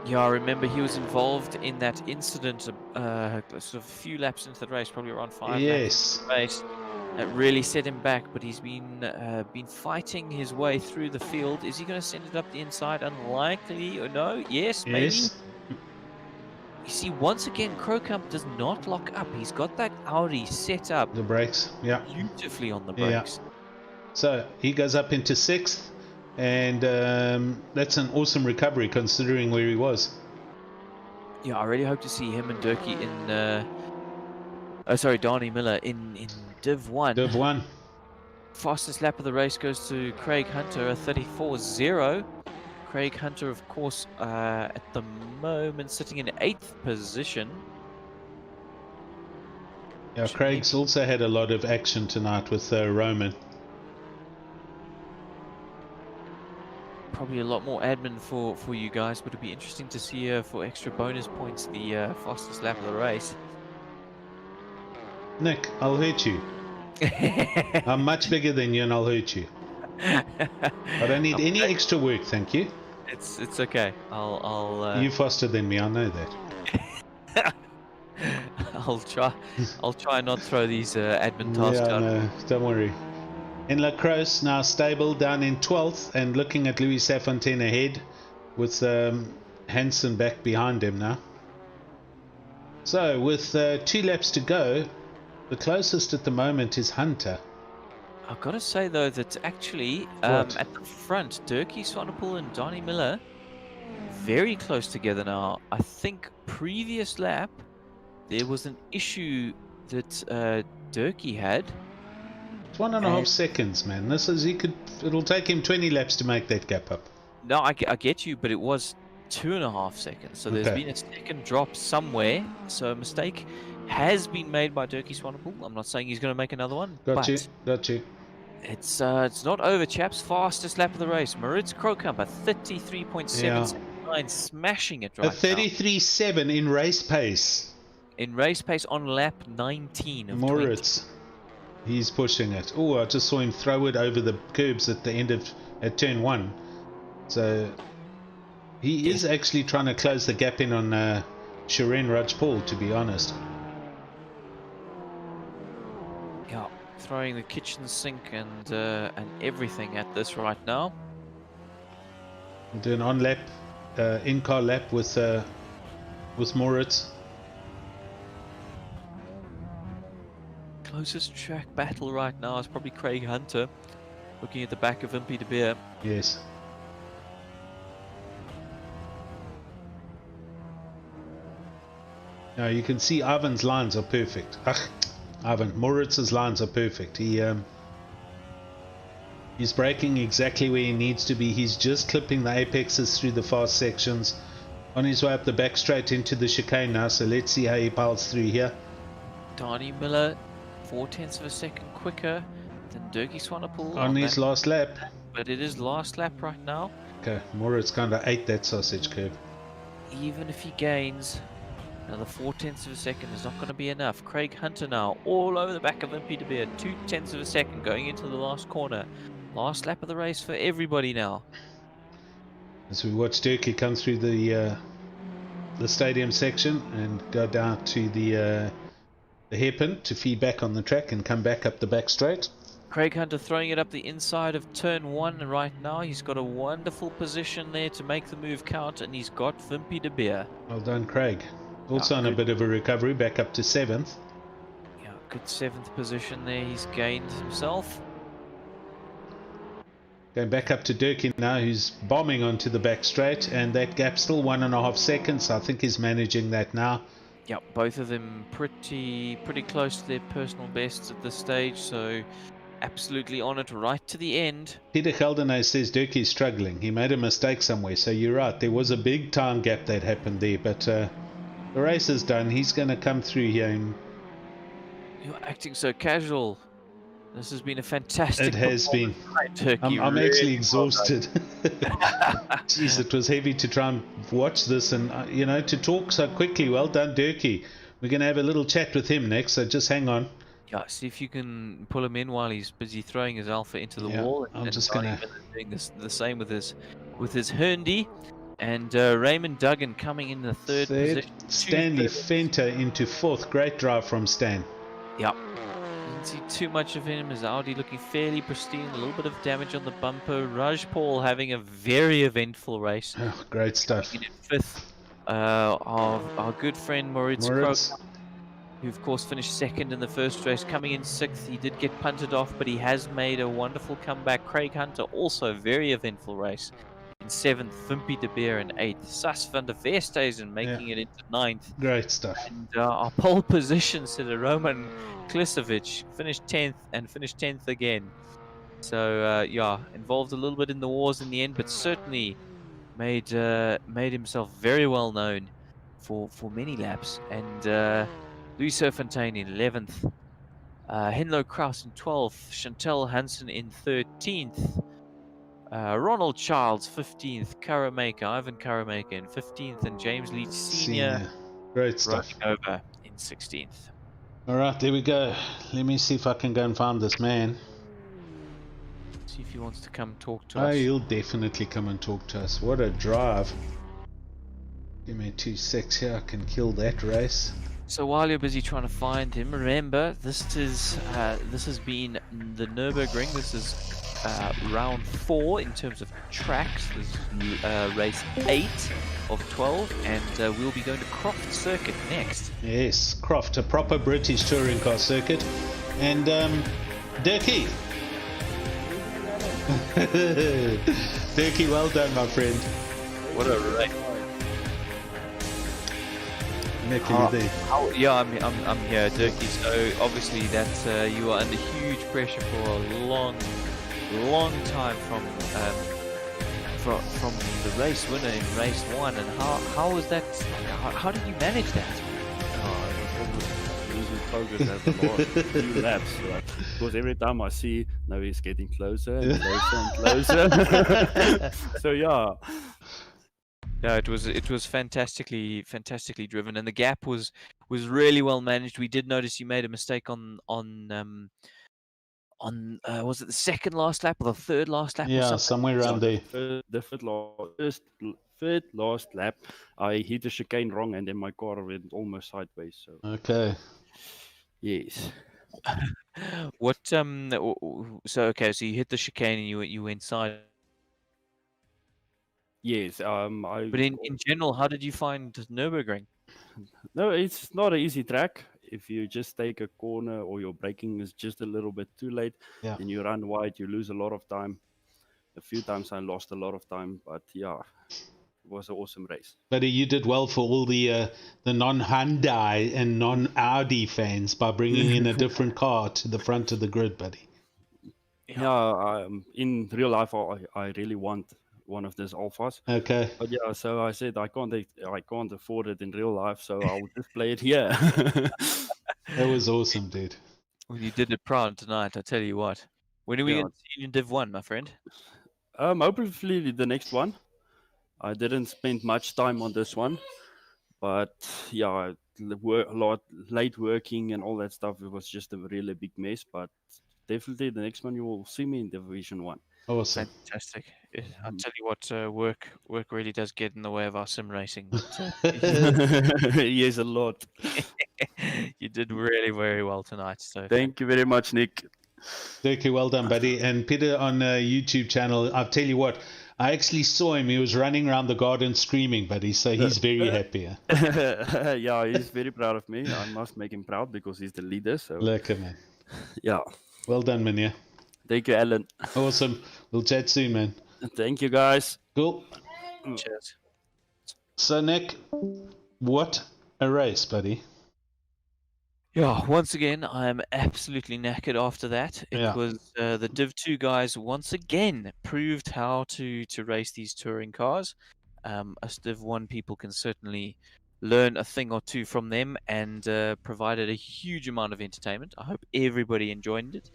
Yeah, I remember he was involved in that incident sort of a few laps into the race, probably around 5 laps into the race. That really set him back, but he's been fighting his way through the field. Is he going to send it up the inside? Unlikely, or no? Yes, maybe. Yes. You see, once again, Krokamp does not lock up. He's got that Audi set up. The brakes, yeah. Beautifully on the brakes. Yeah. So he goes up into 6th, and that's an awesome recovery considering where he was. Yeah, I really hope to see him and Durkee in. Donnie Miller in Div 1. Div 1. Fastest lap of the race goes to Craig Hunter, a 34.0. Craig Hunter, of course, at the moment sitting in 8th position. Yeah, Craig's also had a lot of action tonight with Roman. Probably a lot more admin for you guys, but it'd be interesting to see for extra bonus points the fastest lap of the race. Nick, I'll hurt you. I'm much bigger than you and I'll hurt you. I don't need any extra work, thank you. It's okay. I'll You're faster than me, I know that. I'll try not throw these admin tasks out. No, don't worry. En Lacrosse now stable down in 12th and looking at Louis Safontaine ahead with Hansen back behind him now. So with 2 laps to go, the closest at the moment is Hunter. I've got to say though that actually at the front, Durkee Swanepoel and Donnie Miller very close together now. I think previous lap there was an issue that Durkee had. It's 1.5 seconds, man. This is it'll take him 20 laps to make that gap up. No, I get you, but it was 2.5 seconds. So there's been a second drop somewhere. So a mistake has been made by Durkee Swanepoel. I'm not saying he's going to make another one. Got you. It's not over, chaps. Fastest lap of the race. Moritz Krokamp, a 33.779, smashing it right now. A 33.7 in race pace. In race pace on lap 19 of Moritz. 20. He's pushing it. Oh, I just saw him throw it over the curbs at the end at turn 1. So he is actually trying to close the gap in on Shiren Rajpaul, to be honest. Yeah, throwing the kitchen sink and everything at this right now. Do an on-lap, in-car lap with Moritz. Closest track battle right now is probably Craig Hunter, looking at the back of Wimpy de Beer. Yes. Now you can see Ivan's lines are perfect. Moritz's lines are perfect. He's braking exactly where he needs to be. He's just clipping the apexes through the fast sections. On his way up the back straight into the chicane now, so let's see how he piles through here. Donnie Miller, 0.4 of a second quicker than Durkee Swanepoel on his last lap. But it is last lap right now. Okay, Moritz kind of ate that sausage curve. Even if he gains another 0.4 of a second, is not going to be enough. Craig Hunter now all over the back of Wimpy de Beer, 0.2 of a second going into the last corner. Last lap of the race for everybody now. As we watch Durkee come through the stadium section and go down to the hairpin to feed back on the track and come back up the back straight. Craig Hunter throwing it up the inside of turn 1 right now. He's got a wonderful position there to make the move count, and he's got Wimpy de Beer. Well done, Craig. Also on a bit of a recovery, back up to 7th. Yeah, good 7th position there. He's gained himself. Going back up to Durkee now, who's bombing onto the back straight, and that gap still 1.5 seconds. I think he's managing that now. Yep, both of them pretty close to their personal bests at this stage, so absolutely on it right to the end. Peter Geldenhuis says Durkee's struggling. He made a mistake somewhere, so you're right. There was a big time gap that happened there, but the race is done. He's going to come through here. You're acting so casual. This has been a fantastic. It has been. Turkey, I'm really actually exhausted. Jeez, it was heavy to try and watch this and, you know, to talk so quickly. Well done, Durkee. We're going to have a little chat with him next, so just hang on. Yeah, see if you can pull him in while he's busy throwing his alpha into the wall. I'm just going to... doing the same with his Herndy. And Raymond Duggan coming in the third position. Stanley Fenter into 4th. Great drive from Stan. Yep. Didn't see too much of him. His Audi looking fairly pristine. A little bit of damage on the bumper. Raj Paul having a very eventful race. Oh, great stuff. In 5th, our good friend Moritz Krog, who of course finished 2nd in the first race, coming in 6th. He did get punted off, but he has made a wonderful comeback. Craig Hunter, also a very eventful race. In 7th, Vimpy de Beer in 8th. Sas van der Versteysen making it into 9th. Great stuff. And our pole position sitter, Roman Klisovic, finished 10th and finished 10th again. So, yeah, involved a little bit in the wars in the end, but certainly made himself very well known for many laps. And Louis Serfontaine in 11th. Henlo Kraus in 12th. Chantal Hansen in 13th. Ronald Childs, 15th, Ivan Karamaker in 15th, and James Leach Sr. Great stuff. Over in 16th. Alright, there we go. Let me see if I can go and find this man. See if he wants to come talk to us. us. Oh, he'll definitely come and talk to us. What a drive. Give me 2 secs here, I can kill that race. So while you're busy trying to find him, remember, this has been the Nürburgring. This is round 4 in terms of tracks. This is race 8 of 12, and we'll be going to Croft Circuit next. Yes, Croft, a proper British touring car circuit. And Durkee. Durkee, well done, my friend. What a race. Yeah, I'm here, Durkee. So obviously that you are under huge pressure for a long time from the race winner in race 1. And how was that? How did you manage that? Losing focus at the last few laps, right? Because every time I see now he's getting closer and closer and closer. So yeah. No, it was fantastically driven, and the gap was really well managed. We did notice you made a mistake on was it the second last lap or the third last lap? Yeah, somewhere around there. The third last lap, I hit the chicane wrong, and then my car went almost sideways. So okay. Yes. What so you hit the chicane and you went side. Yes, But in general, how did you find Nürburgring? No, it's not an easy track. If you just take a corner or your braking is just a little bit too late, and you run wide, you lose a lot of time. A few times I lost a lot of time, but yeah, it was an awesome race. But you did well for all the non-Hyundai and non-Audi fans by bringing in a different car to the front of the grid, buddy. Yeah, in real life, I really want one of these Alphas. Okay. But yeah, so I said I can't afford it in real life, so I'll just play it here. That was awesome, dude. Well, you did it proud tonight, I tell you what. When are we going to see you in Div 1, my friend? Hopefully the next one. I didn't spend much time on this one, but yeah, a lot late working and all that stuff. It was just a really big mess, but definitely the next one you will see me in Division 1. Awesome. Fantastic. I'll tell you what, work really does get in the way of our sim racing. But, yes, a lot. You did really very well tonight. So thank you very much, Nick. Durkee, well done, buddy. And Peter on YouTube channel, I'll tell you what, I actually saw him. He was running around the garden screaming, but he's very happy. Yeah, he's very proud of me. I must make him proud because he's the leader. So Lekker, man. yeah. Well done, meneer. Thank you, Alan. Awesome. We'll chat soon, man. Thank you, guys. Cool. Cheers. So, Nick, what a race, buddy. Yeah, once again, I'm absolutely knackered after that. It Yeah. was the Div 2 guys once again proved how to race these touring cars. Us Div 1 people can certainly learn a thing or two from them, and provided a huge amount of entertainment. I hope everybody enjoyed it.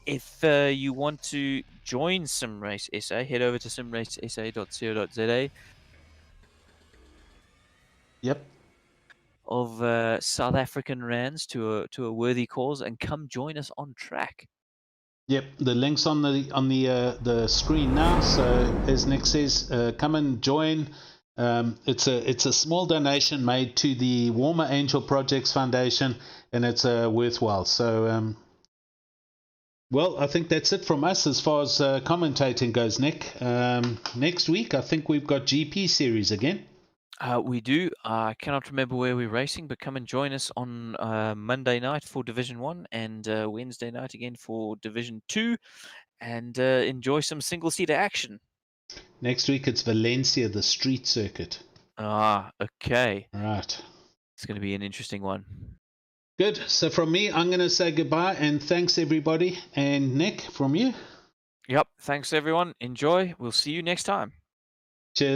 If you want to join SimRace SA, head over to simracesa.co.za. Yep. Of South African rands to a worthy cause, and come join us on track. Yep, the link's on the screen now. So as Nick says, come and join. It's a small donation made to the Warmer Angel Projects Foundation, and it's worthwhile. So well, I think that's it from us as far as commentating goes, Nick. Next week, I think we've got GP series again. We do. I cannot remember where we're racing, but come and join us on Monday night for Division 1 and Wednesday night again for Division 2, and enjoy some single-seater action. Next week it's Valencia, the street circuit. Ah, okay. Right. It's going to be an interesting one. Good. So from me, I'm going to say goodbye and thanks everybody. And Nick, from you? Yep. Thanks, everyone. Enjoy. We'll see you next time. Cheers.